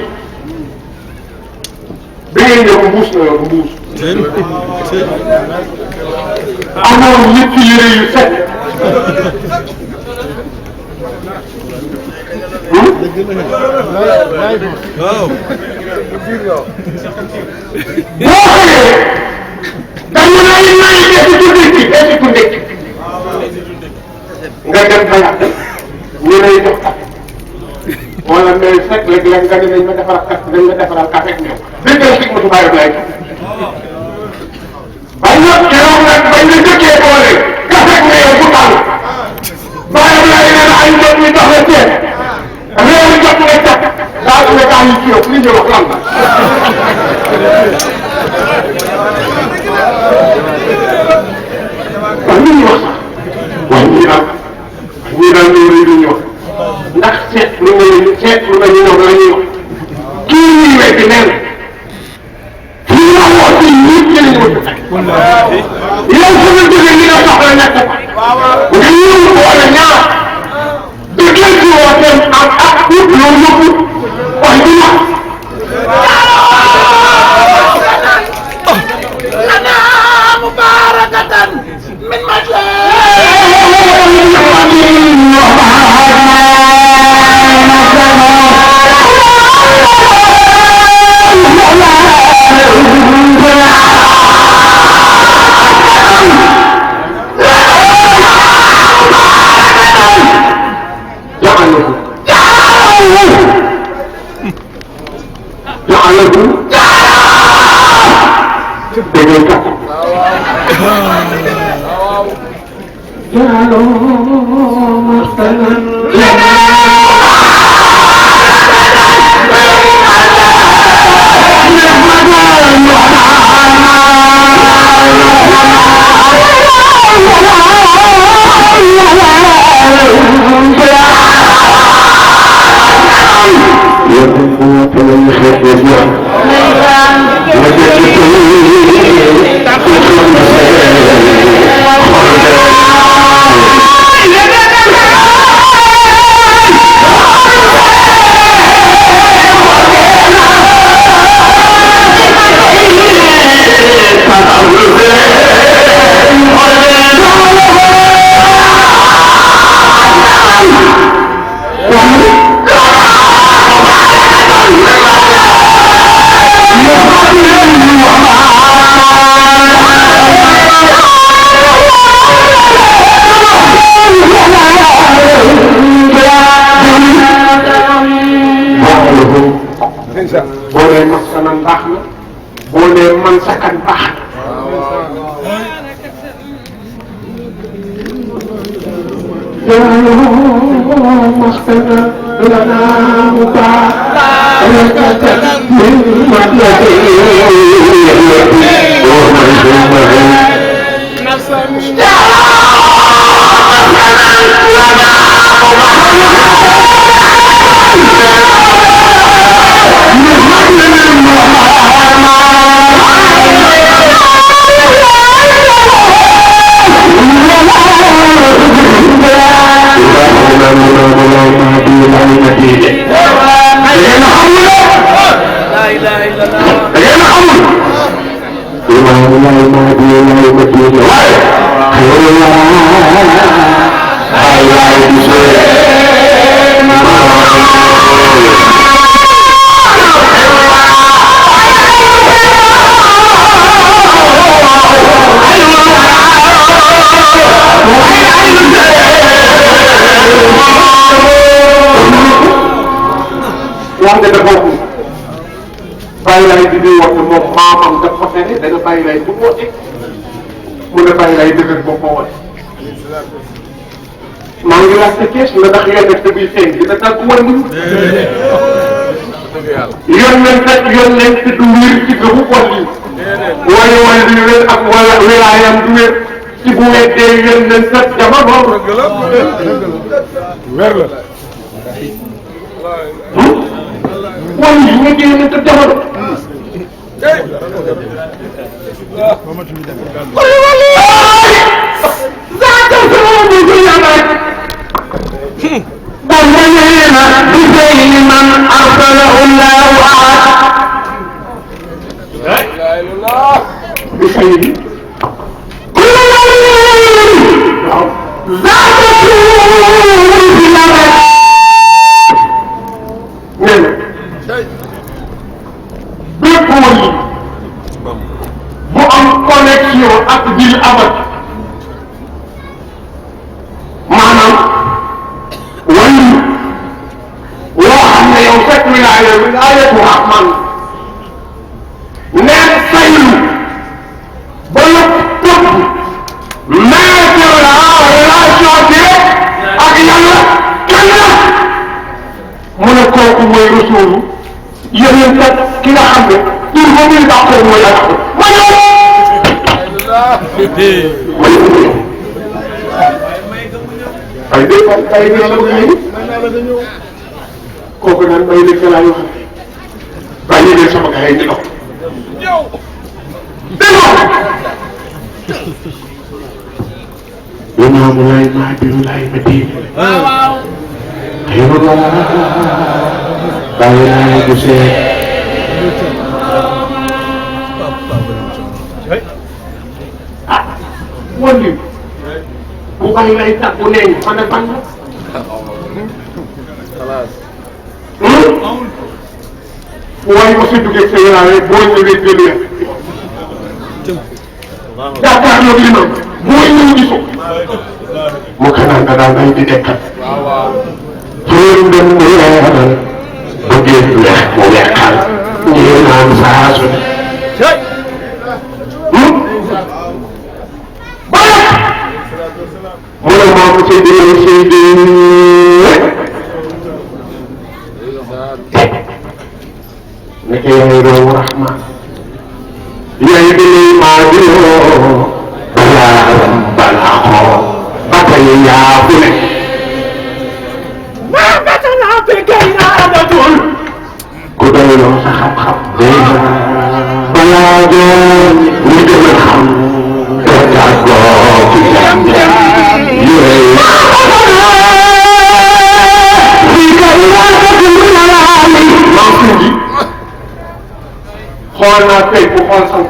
da ngeen ñëw mbuus na yor mbuus amoon ñetti yére yu set waaw boo xoolee dañu naan may desi tu ndékki nga dem ba yàq ñu lay jox café wala mais fekk léeg-léeg nga ne nañ ma defaral café dañ ma defaral café ak ñoom dégg nga xig ma su bàyyi lay bañ na keroog nag bañ na jëkkee boole café ak meew bu tàll bàyyi lay nee na ay jot ñu dox la ceeb réew mi jot nga jot daal ne gaa yi ci yow li ñu wax lan la waaw li ñuy wax sax waaye ñii daal loolu la ñuy wax ndax seetlu nañu ñoom la ñuy wax kii ñuy wekk nee na fii la wax ci ñëpp ci lañ wut yow su ma jógee li nga soxla nekk nga ñëw boole ñaar dëggal ci wooteem ak ut loolu yëpp wax di wax lana mubarakatan min boo nee mas kanam baax na boo nee man sakan baax na maskana lana wante dafa bàyyi lay di ñuy wax ne moom maamam daf ko fene dana bàyyi lay bu woote mu ne bàyyi lay dëgër boo ko woote maa ngi laajte kees na ndax yonent buy feeñ dina tàgg wala mu yonent du wér ci gëmu wàll yi waaye wàll yu wér ak wala wilaayam du wér ci bu weddee yonent ak jamono weer la wala yu weddee yonent ak jamono والذين بزين من أرسله الله لا إله إلا الله بخير كل ذات bu am connexion ak bil abat maanaam wàllu loo xam ne yow fekk wilaayatu rahman neen saylu ba la topp mettre la relation directe ak yàlla kan la mu ne kooku mooy rasulu yéen kat ki nga xam ne tur ba muy dàqoo mooy yàlla ma ñëw ay dégg nga ay dégg nga kooku naan bay dégg laa yoo xam ne bàyyi leen sama gars yi ñu dox dégg nga imaamu laay mahdiyu laay madina xëyrullah bàyyi laay bu seet ah wàllu bu bàyyi lay tàggu nee ñu fan ak fan la. waaye ma si duggee sa yàlla boo ñëwee jël ya. jàkkaarloog li ma boo ñëw gisoo. mu kanaan ka daal day di dekkat. tuur ngeen mu leeral. bu géej weex mu weexal. ñii naan saa su ne. mu ne moom Seydi nekk yaay doomu Rahman yaay dinañ maa diloo balaa balaa xoo ba tey yaa fu ne doon ñu gën a xam te tàggoo ci jam yooyu xool naa tey bu xool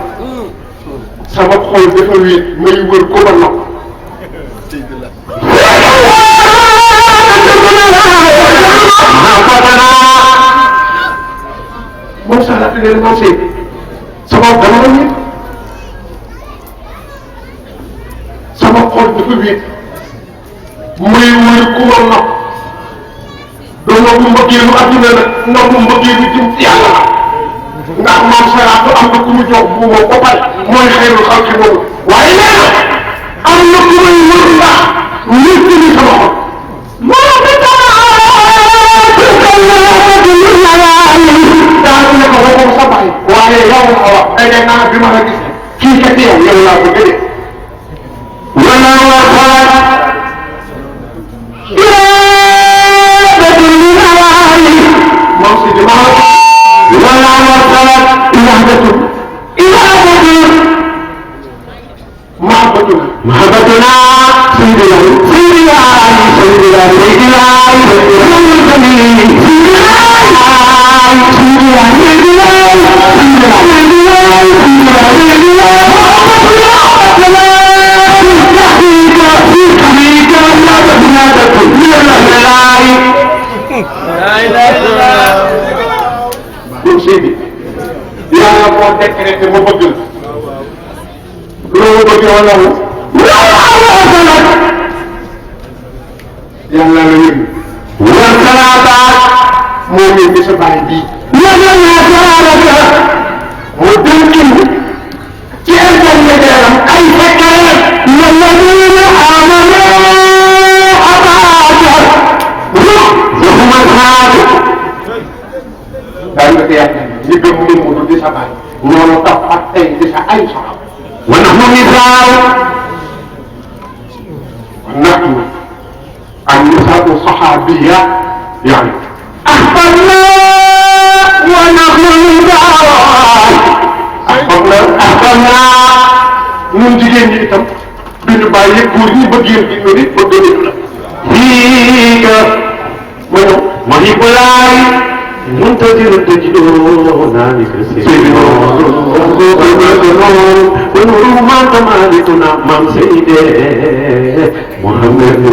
sama xol dafa wéet may wër ko ba nopp moom sax la leen marché sama dama la wéet sama xol dafa wéet may wër ko ba nopp doo noppu mbëggeelu adduna nag noppu mbëggeelu jëm ci yàlla ndax moom salaatu am na ku mu jox bu moom ba pare mooy xeyrul xalqi boobu waaye nee na am na ku may wër ndax nit ñi sama xol moo fi daal ne ko waxoon sa bàyyi waaye yow la wax day naa bi ma la gis kii kat yow yow laa ko gëdee wala waxaat moom si di ولا مرسلت محبتنا سيدنا سيدنا سيدنا سيدنا Seydi yàlla moo décrété ma bëgg loolu bëgg wala yàlla la yëngu war salaataat moo ngi di sa baay bii yàlla naa salaata mu dënkin ci intermédiaire am ay fekkee yàlla dina amana abaata waxuma xaatu daal nga ko yàq ñi gëm ngeen mu di sa baay ñoo tax ak tey di sa ay saxam wa nahnu nisaaw nahnu النساء الصحابية يعني أحببنا ونحن نساء أحببنا ñun jigéen ñi itam duñu bàyyi góor ñi bëgg yéen di nit bëgg nit la fii nga ma ñëw ma ni bulaay منتظر تجدونا ونور ما تمالكنا مام سيدي محمد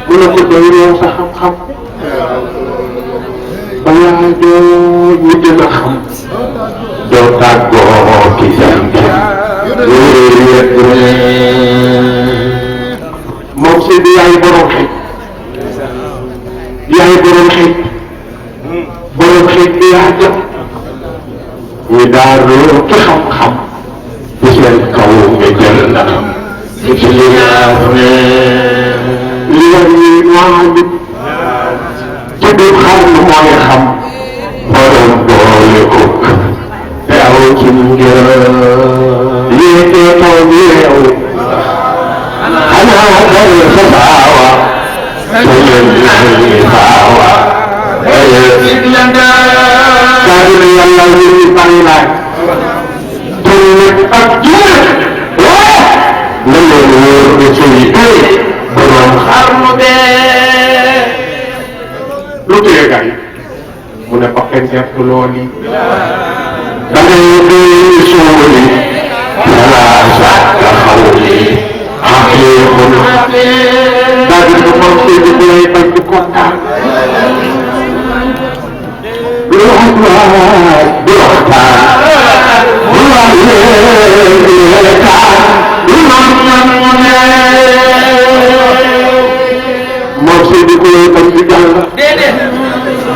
ونقول دورو صحب خم balaa joo ñu gën a xam doo tàggoo ki jàngi moom Seydi yaay borom xeet bi yaa jot ñu daaroo ki xam-xam bu seen kaw nga jël ndam ci li war ñi waalit te du xam mooy xam borom boole ko te aw ci ngir yéetee toog yeew xanaa dal sa saawa te leen ni saawa daal na yàlla ñu bari laaj tur ak jur na leen wóor ne suy borom xar mu dee lu téye gars yi mu ne Pape Ndiaye lool yi da ngay doon suuli balaa sàkka xawli xaqiiqun daal di ko moom Seydi bu lay bañ di kontaan lu waxtaan di waxtaan lu wax leen di waxtaan lu man ñan mu ne moom Seydi bu lay bañ di jàll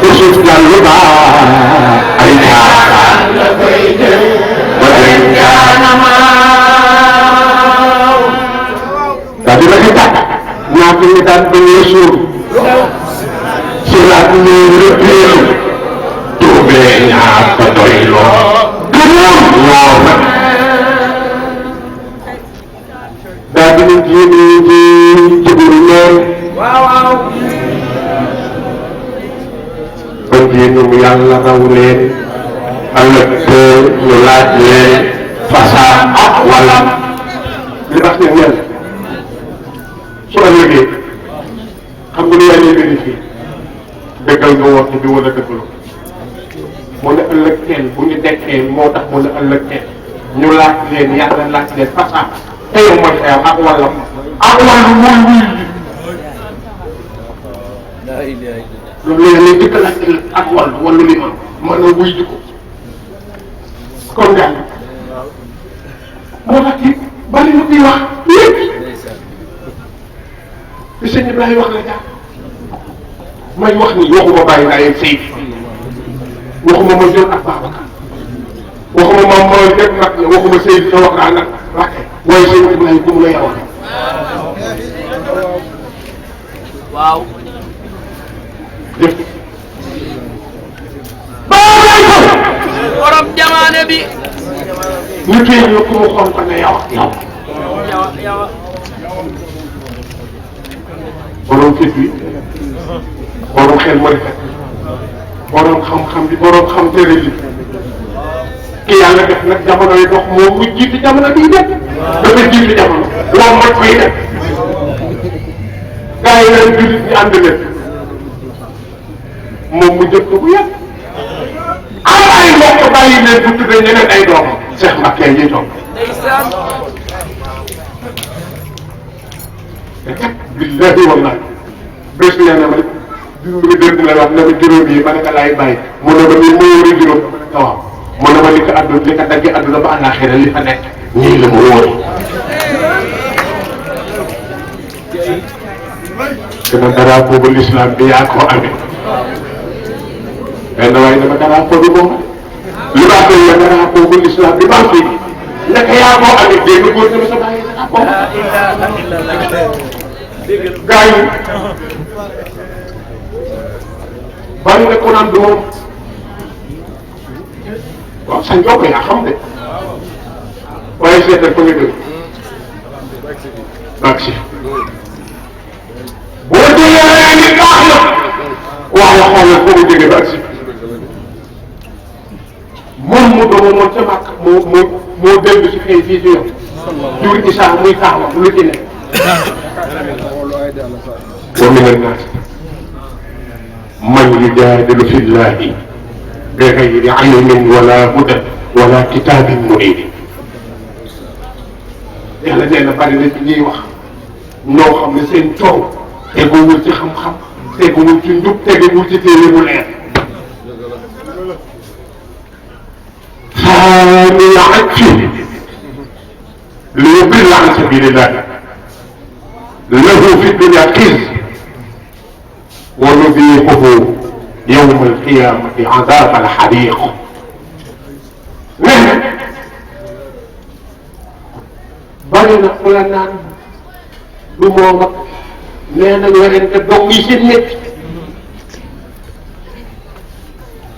Yusuf Jallu ba ay caaxaan la koy jël wala jaanamaaw daa dina ko tàkk ñaata ñu daan bañee suuf siraat ñëw rëppeelu tuubee ñaata doy loo gënoon ñoo nag kon yéen yàlla raw leen ëllëg ñu laaj leen fasaa ak wala li tax ne ñen su ëllëgee xam nga lu yaa ñuy vérifié dëggal nga woote bi wala dëggalu mu ne ëllëg teel bu ñu dekkee moo tax mu ne ëllëg teel ñu laaj leen yàlla laaj leen fasaa te yow mooy xew ak wala mooy wuy loolu la ñuy dëkk laaj ak wàllu li ma mën a wuy ji ko kon gàll moo tax ci bari na kuy wax lépp li sëñ Ibrahima wax la jaar may wax ni waxuma bàyyi naa yegg Seydou waxuma ma jël ak Babacar waxuma ma mooy def nag ne waxuma Seydou sa wax naa nag rakke waaye sëñ Ibrahima ku mu la yawa waaw jëf borom jamaane bi ñu téye ñu ku mu xool ko ne yow borom fit bi borom xel mu rafet borom xam-xam bi borom xam tere bi ki yàlla def nag jamono yi dox moo mu jiitu jamono bii def dafa jiitu jamono loolu mooy koy def gars yi naan jullit ñi ànd leen moom mu jëf ko bu yàgg am ay mbokk bàyyi leen bu tuddee ñeneen ay doomam Cheikh Mbacke ngi toog billahi wallahi bés nee na ma juróomi dëgg la wax ne ma juróom yi ma ne ko laay bàyyi mu ne ma nii moo war a juróom waaw mu ne ma li ko àdduna li ko daggee àdduna ba àllaaxira li fa nekk nii la mu wóor dina drapeau bu l'islam bi yaa ko amee benn waaye dama drapeau bi moom li baax la drapeau bu l'islam bi baax fii naka yaa ko amee dégg góor dama sa bàyyi drapeau gaa yi bari na ko naan du moom waaw sañ ko yaa xam de waaye seetal ko nga dégg baax si boo déggee ni baax na waaye xoolal foo ko déggee baax si moom mu doon moom ca màkk moo dellu si fii ci yow jur Isaa muy taxaw lu ci nekk ومن الناس من يجادل في الله بغير علم ولا هدى ولا كتاب منير yàlla nee na bari na ci ñuy wax ñoo xam ne seen coow teguwul ci xam-xam teguwul ci njub teguwul ci téere bu leer ثاني عطف ليضل عن سبيل الله له في الدنيا خزي ونذيقه يوم القيامة عذاب الحريق bari na ku la naan du moom ak nee na werante dong yi seen nekk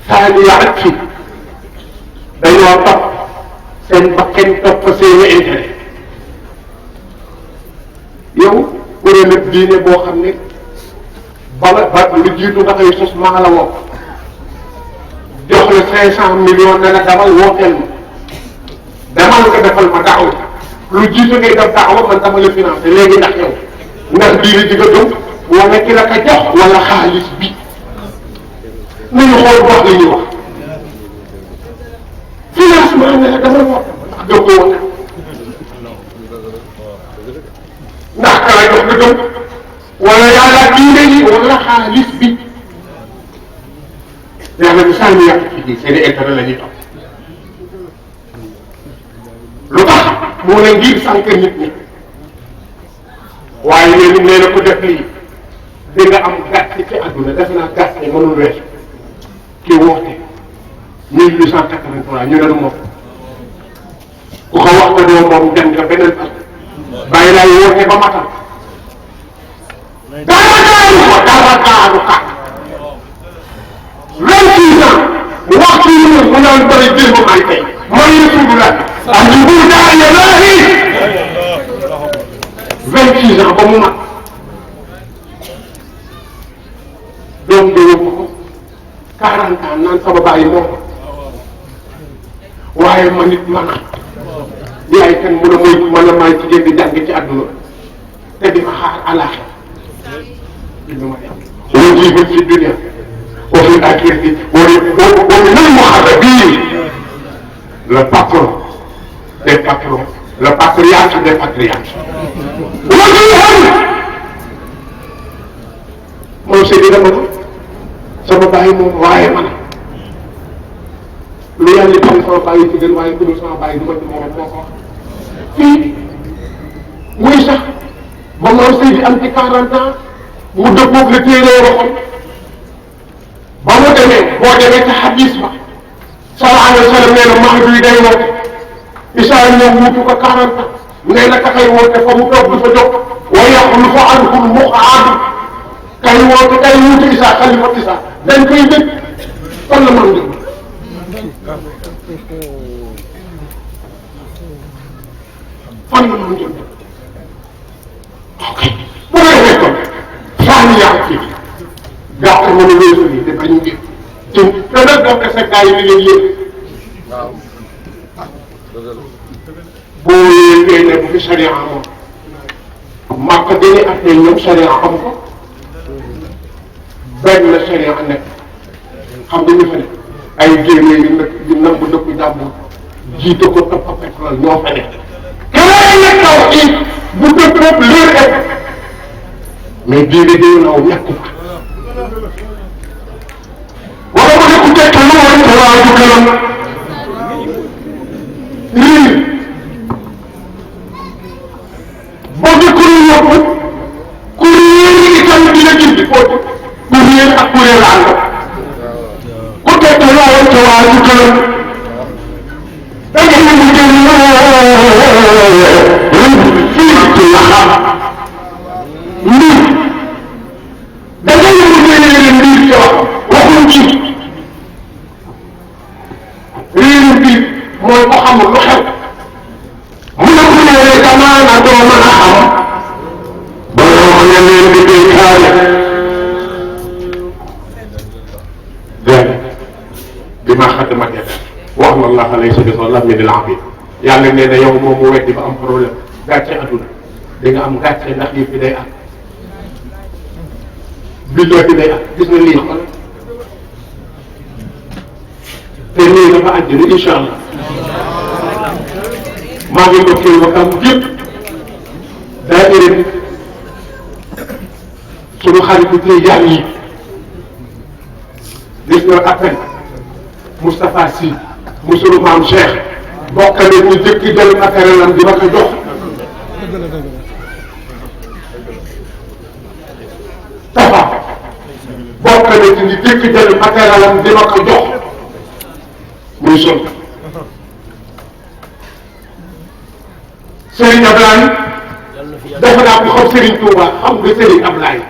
saani yaat fi dañoo topp seen bakkan topp seeni intérêt yow kuréel ak diine boo xam ne ba lu jiitu nga koy sos maa la woo jox la 500 millions ne la damal wooteel ma damal nga defal ma daaw lu jiitu ngay def daaw man dama la financé léegi ndax yow ndax diine ji nga gëm wala ki la ko jox wala xaalis bi nañu xool wax li ñuy wax financement ne la dama woot ndax doo ko wote ndax ka la jox nga gëm wala yàlla diine yi wala xaalis bi yàlla bi saa ñu yàq ci ji seen i intérêt la ñuy topp lu tax moo ne ngir sànq nit ñi waaye léegi nee na ko def lii di nga am gàcce ci àdduna def naa gàcce mënul weesu ki woote 1883 ñu ne moom ku ko wax ko doo moom dem nga beneen at bàyyi laay woote ba matal dara gaaru ka 26 ans waxtu yi mu naan bëri démb ay tey mooy Rasulullah ajibu daaya laahi 26 ans ba mu mat 40 ans naan sama bàyyi moom waaye man nit man yaay kan mun a muy man a maay jigéen di jàng ci àdduna te di ma xaar alaaxira ويجيب في الدنيا وفي الآخرة ومن المحاربين le patron des patrons le patriarche des patriarches moom Seydi dama ne sama bàyyi moom waaye man lu yàlla xam sama bàyyi ci gën waaye ku dul sama bàyyi du ma ci moom moo ko wax fii muy sax ba moom Seydi am ci 40 ans mu dëppoog la téere waxoon ba mu demee boo demee ca xadis ba sallallahu alayhi wa sallam nee na Mahdi yi day woote Isaa ñëw wuutu ko 40 ans nee na ka kay woote fa mu toog du fa jóg wa yaxlufu anhu l-muq'ad kay woote kay wuutu Isaa xalifa Isaa dañ koy dëkk fan la mën dëgg fan la mën dëgg ok bu may kon saani yaa ci gàtt mën a weesu nii te bañ ngi ci te nag doo kese gaa yi li ngeen yëg boo yéegee ne bu fi sharia amoon màkk dañuy attee ñoom sharia am ko benn la sharia nekk xam nga ñu fa ne ay génne yu nekk di nangu dëkku jàmbur jiite ko topp a pétrole ñoo fa nekk keneen nekk taw ci bu dëkk léer ek mais diine day naw ñàkk fa wala ko nekku tekk lu war ko waa du kanam lii boo di kuréel yóbbu kuréel yi itam dina gindi foofu kuréel ak kuréel ànd ku tekk lu war ko waa du kanam da ngay mu jël fii ci la xam da ngay yëngu mbir ci wax waxuñ ci réeru bi mooy ko xamul lu xew mu ne ku ne damaana doo mën a xam ba loo ne leen di dénkaane dégg bi ma xadd ma def wax na Allah laysa bi zallamin lil abid yàlla nee na yow moom mu weddi ba am problème gàcce adduna di nga am gàcce ndax yëf bi day am billahi day am gis nga lii xool te lii dafa àjjana incha allah maa ngi ndokkee wakam yëpp daa ëllëg sunu xarit tey jàng yi gis nga appel Moustapha Sy mu sunu maam Cheikh bokk na ñu jëkk jël matériel am di ma ko jox Tafa bokk na ci ñu jëkk jël matériel am di ma ko jox muy sol Serigne Ablaye dafa naa ko xam Serigne Touba xam nga Serigne Ablaye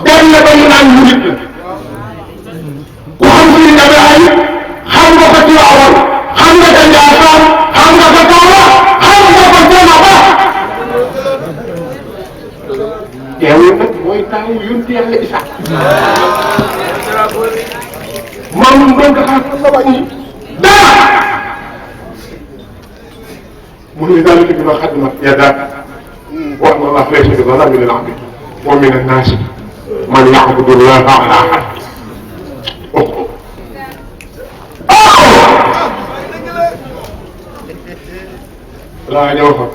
benn la ba mu naan murit la ku xam Serigne Ablaye xam nga ko Tiwaawan xam nga ko Njaasaan xam nga ko Kaolack xam nga ko Thiénaba teewul nag mooy taawu yonti Yàlla Isa maam doon ko xaar la wàññi dara mu ne daal di ma xadma yadaak wax na Allah laysa bi zallamin lil abid wa min annaasi man ya'budu llaha ala harf laa ñëw fa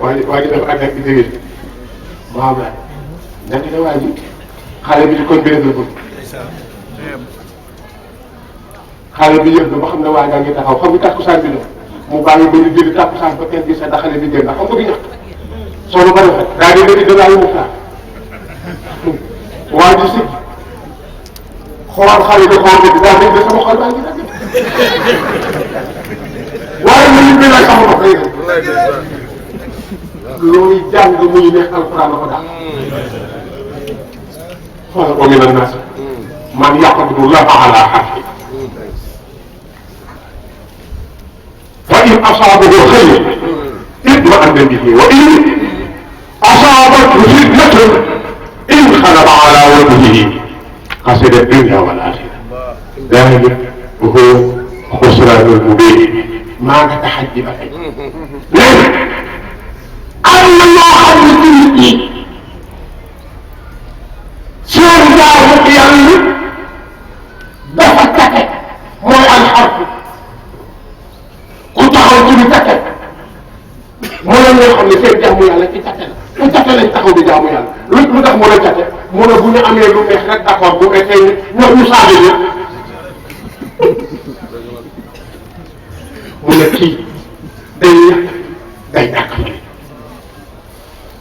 waa ji dafa àgg ak di dégg maa laaj da nga ne waa ji xale bi di kon benn bëgg xale bi yëpp ba xam ne waa jaa ngi taxaw xam nga takkusaan bi la mu bàyyi ba ñu jëli takkusaan ba kenn gis sa xale bi génn ndax xam nga gi ñax soo ba rafet daa di bëri dalaayu mu faa waa ji si xool xale bi xool bi daa dégg sama xol baa ngi dagg waaye mu ngi lay sama bopp rek looy jàng muy neex alquran la ko daal xoolal wa mina naas man ya'budu llaha ala harfi fa in asaabahu xayrun itma'anna bihi wa in asaabathu fitnatun inqalaba ala wajhihi خسر الدنيا والآخرة ذلك هو خسران المبين ما تحدي بقى ليه أما الله حدثني سير جاهد يعني دفتك موي الحرف كنت حاولت بتكت مولا ñoo xam ne seen jaamu yàlla ci tàkk la ku tàkk lañ taxaw di jaamu yàlla lu tax mën a tàkk mu ne bu ñu amee lu neex rek d'accord bu fekkee ñoom ñu saaga ñu mu ne kii day yàq day tàkk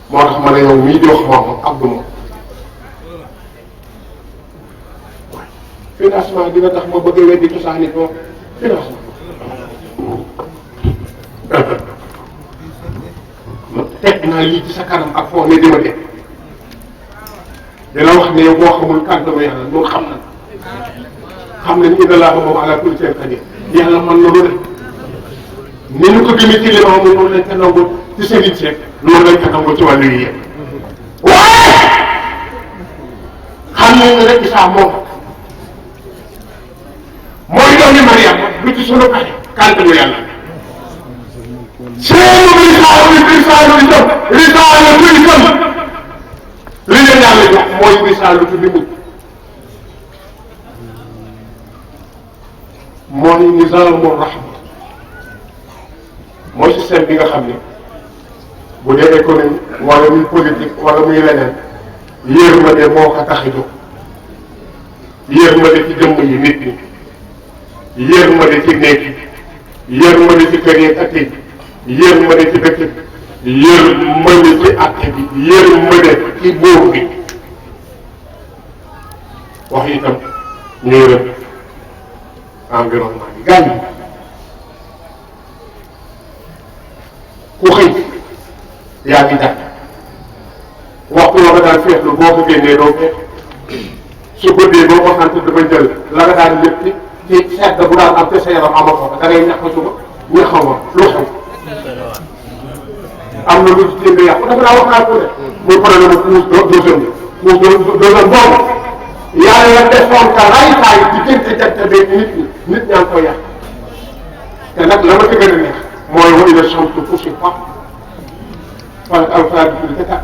moo tax ma ne yow mii di wax moom ak du moom financement dina tax ma bëgg a weddi cosaani ko financement teg naa lii ci sa kanam ak foo ne dima dégg dina wax ne yow boo xamul kàddu yàlla loolu xam nañ inna laaha moom ala kulli shay'in qadir yàlla mën na lu ne ni ñu ko gëmee ci li ma noonu lañ ko nangu ci sëriñ Seck loolu lañ ko nangu ci wàllu yi yëpp waaye xam nañ ne rek Isaa moom mooy doomi Mariam lu ci sunu pexe kàddu yàlla seenu risaalu itam risaalu itam li leen yàlla jox mooy risaalu ci nit mooy nizaamu rahma mooy système bi nga xam ne bu dee économie wala muy politique wala muy leneen yërmande moo ko tax a jóg yërmande ci jëmm yi nit ñi yërmande ci néeg yi yërmande ci kër yi ak yi yërmande ci dëkk bi yërmande ci àtte bi yërmande ci buur bi wax itam ñu yërëm environnement bi gaañ ku xëy yaa ngi jàpp waxtu la nga daan feexlu boo ko génnee doo feex su guddee boo ko sant dafa jël la nga daan lépp ci sedd bu daan am te sa yaram amatoo da ngay ñax ko suba ñu xaw ma lu xew am na lu ci téeméer yàqu dafa naa wax naa ko ne muy problème mu puus deuxième boobu yàlla defoon ka raytaay diggante jant beeg nit ñaa ngi koy yàq te nag la ma ci gën a neex mooy wa ila shamsu kushifat wala alfaadi bi te kat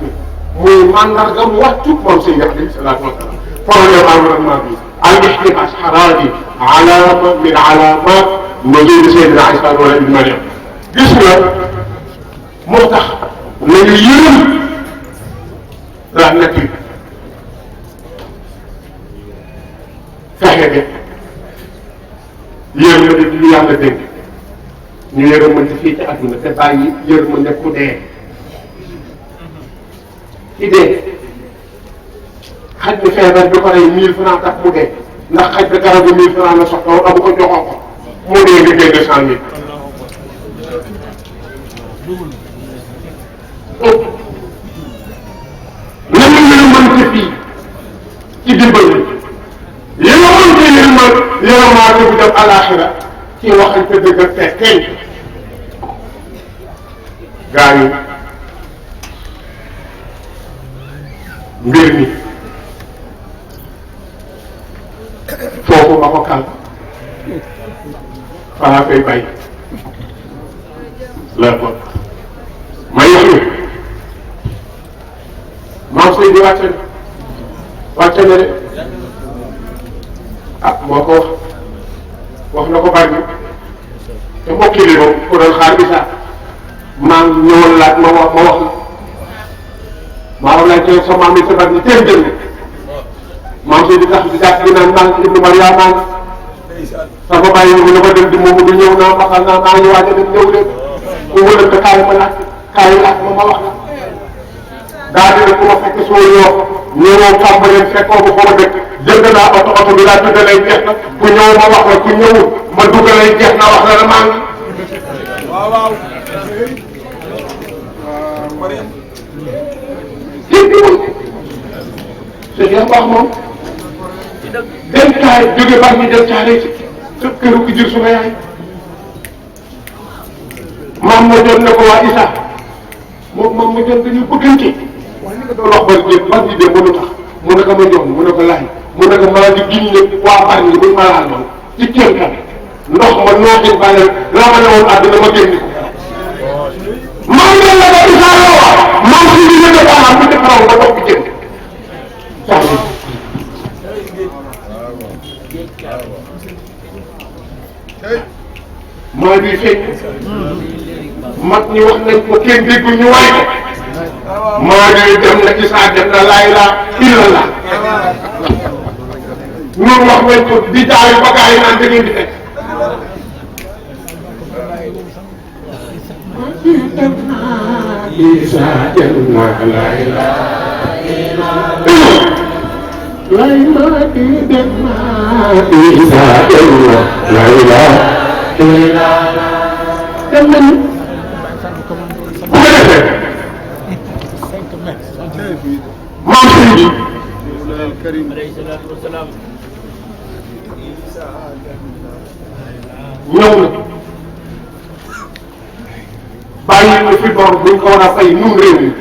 muy mandarga mu wàccu moom si yàq bi salaatu wa salaam problème environnement bi al ihtibaas xaraadi alaama min alaamat nuzul Seydina Isa wala ibn Mariam gis nga moo tax nañu yërëm la nature fexe de yërmande bi ñu yàlla dénk ñu yërëmante fii ci àdduna te bàyyi yërmande ku dee ci dee xaj bi feebar bi ko rey 1000 francs tax mu dee ndax xaj bi garabu 1000 francs la soxla woon amu ko joxoo ko mu dee nga génne 100 000 nañu yërëmante fii ci dimbali yërëmaate bu dem alaxira ci waxante dëgg ak fekkeñ gaa yi mbir mi foofu ma ko kal falaa koy bay la ko ma yox maam sëy di wàcce na de ah moo ko wax na ko bàyyi te mbokki li moom ku doon xaar Isa maa ñëwoon laaj ma wax la maa laaj te sa maam yi sa bari ni teel jënd maam sëy di tax di jàpp di naan maa ibnu Maria maa sama bàyyi mu ne ko dem di moomu du ñëw naa maxal naa maa ngi waaj a dem ñëw leen ku wëlante kaay ma laaj ma wax la daa di ne ku ma fekk soo yoo ñëwoo Cambérène fekkoo bu xaw a dëkk jënd naa oto bi laa tudd lay jeex na ku ñëw ma wax la ku ñëwul ma dugg lay jeex na wax la la maa ngi. waaw. c'est bien baax moom. dem caay jóge baax ñu dem caay sa këru ki jur suma yaay. maam ma doon ne ko waa Isa moom maam ma doon dañuy bëggante. waaye li nga doon wax ba ñu dem ba lu tax mu ne ko ma jox mu ne ko laaj mu ne ko maa ngi giñ ne waa Bargny buñ ma laal man ci kër kan ndox ma nooxin bàyyi la ma ne woon àddina ma génn ko maa ngi leen la ko Issa Lo wax maa ngi si biir dëkk bu def raw ba toog jënd maa ngi feeñ mag ñi wax nañ ko kenn déggul ñu waay ko maa ngi dem na Issa dem na laa ilaaha illallah ñun wax nañ ko di jaay ba gars yi naan da ngeen di fekk Issa dem na laa ilaaha lay ma di dem na Issa dem na laa ilaaha dem nañu bu ko defee maam sëñ bi ñëw na bàyyi na fi bor buñ ko war a fay nun réew mi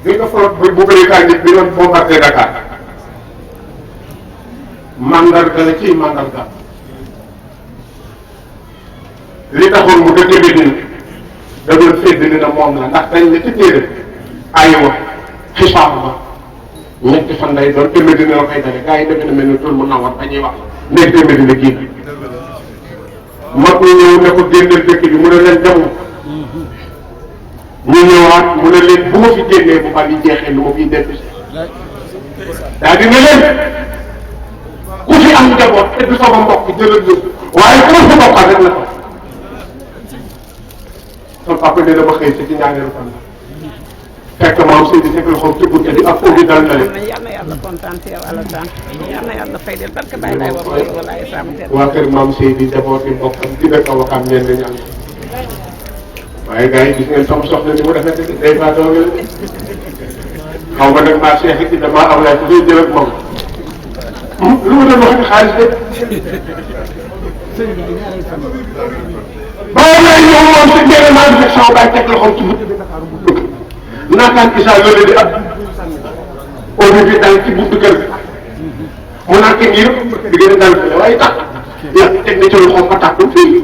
bi nga flotte bu bërikaa nit bi doon bombardé Dakar mandarga la ciy mandarga li taxoon mu dëkk bi da doon sédd ni na moom la ndax dañ ne ci téere aywa xisaab ba ñetti fan lay doon te Medina la koy dale gars yi defe na mel ni tur mu nawar ba ñuy wax nekk te Medina kii mag ñu ñëw ne ko génneel dëkk bi mu ne leen demul ñu ñëwaat mu ne leen bu ma fi génnee bu bal yi jeexee lu ma fiy def daa dina leen ku fi am njaboot te du sama mbokk jëlal yóbbu waaye ku ma fi bokkal rek la ko sama papa ne dama xëy si ci ñaareelu fan la fekk maam Seydou Seck loxoom ci bunte bi ak foofu dal na leen. yal na yàlla kontaan ci yow Alassane yal na yàlla fay del barke Baye Laye wax walaay Sam Ter. waa kër maam Seydou njaboot yi mbokkam di dëkk Wakaam ñeen dañu am waaye gars yi gis ngeen sama soxna ni mu defee day faa doole la xaw ma nag maa Cheikh it damaa am laay fu ñuy jël ak moom lu ma doon wax ni xaalis de bàyyi naa ñëw moom si njëriñ maa ngi fekk sama baay teg loxoom ci buntu bi naataan Issa loolu di ab au bi dal ci buntu kër gi mu naan kenn yëpp di gën a dal fële waaye tax yàlla teg na ci loxoom ba tàkkul fii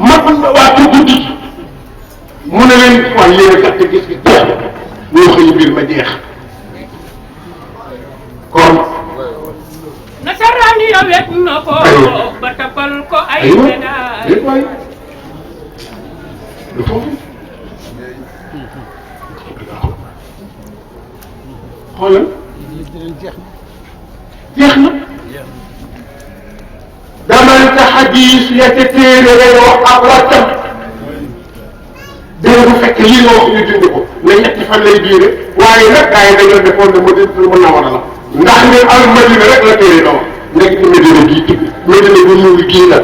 mag waa ci guddi mu ne leen waaye yéen a gàtt gis gi jeex ñoo xëy mbir ma jeex kon nasaraan ya wet na ko ba tapal ko ay médaille déet waay lu foofu xoolal jeex na damal ca xadis ya ca téere lay wax ak wàccam dina bu fekk lii nga wax ñu dindi ko ne ñetti fan lay diire waaye nag gars yi dañoo defoon ne mu nawara la ndax ne al madina rek la téere doon nekk ci Medina gii tigg Medina bu ñuul gii la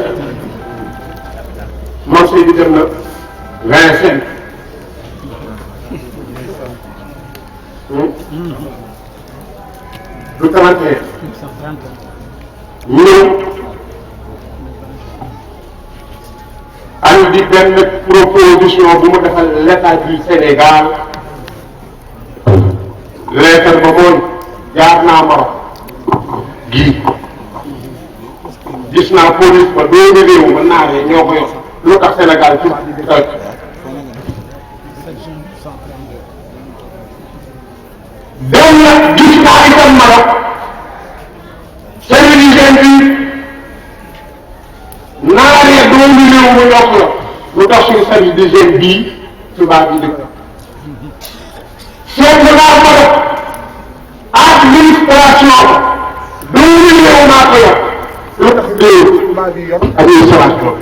marché bi dem na 25 du 31 ñëw andi benn proposition bu mu defal l'état du Sénégal lettre ba mooy jaar naa Maroc gii gis naa police ba doomi réew ma naaree ñoo ko yor lu tax Sénégal ci dem na gis naa itam Maroc sénégalais bi naaree doomi réew ma ñoo ko yor lu tax suñu service d'hygiène bii tubaab yi dëkk seet naa Maroc administration doomi réew maa ko yor lu tax réew administration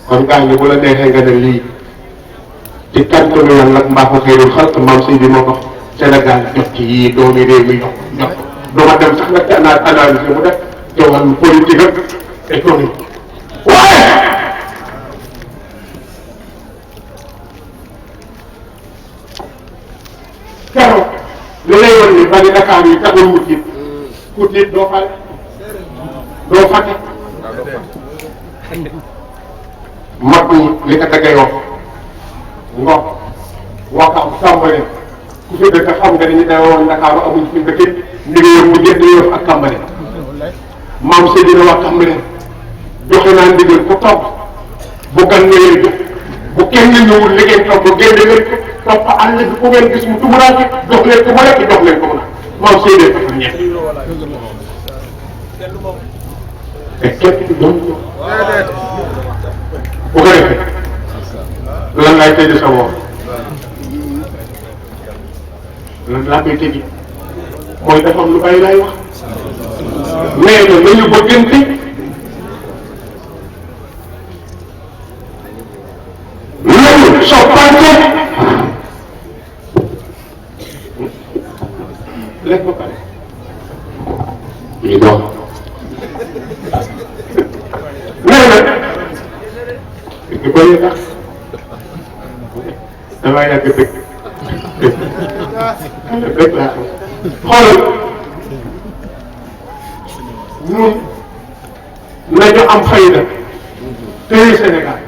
kon gars ñi bu la neexee nga ne lii ci kàttanu yàlla ak mbaaxu xëyrul xalq maam Seydi moo ko Sénégal jot ci yii doomi réew mi jox jox duma dem sax nag ci analyse mu def ci wàllu politique ak économique waaye keroog li lay wan ni bari Dakar yi taxul mu tiit ku tiit doo fay doo fàtte mag ñi li ko dagay wax ngox Wakaam Tàmbale ku fi dëkk xam nga ni ñu ne woon Ndakaaru amuñ fi dëkk ñu ngi yóbbu Gétt Yoof ak Tàmbale maam Seydina wax Tàmbale joxe naa ndigal ku toog bu gan ñëwee bu kenn ñëwul li ngeen toog ba génne leen ko topp àll bi ku ngeen gis mu tumuraanke jox leen ko mu lekk jox leen ko mu naan maam Seydina ko ñett te képp ku doon bu ko defee lan laay tëjee sa woor lan laa koy tëjee mooy dafa am lu bàyyi laay wax mais nag nañu bëggante nañu soppante lekk ba pare ñu doon nee na di bëri tax damaa yàgg dëkk dëkk laa xam xoolal ñun nañu am fayda téye Sénégal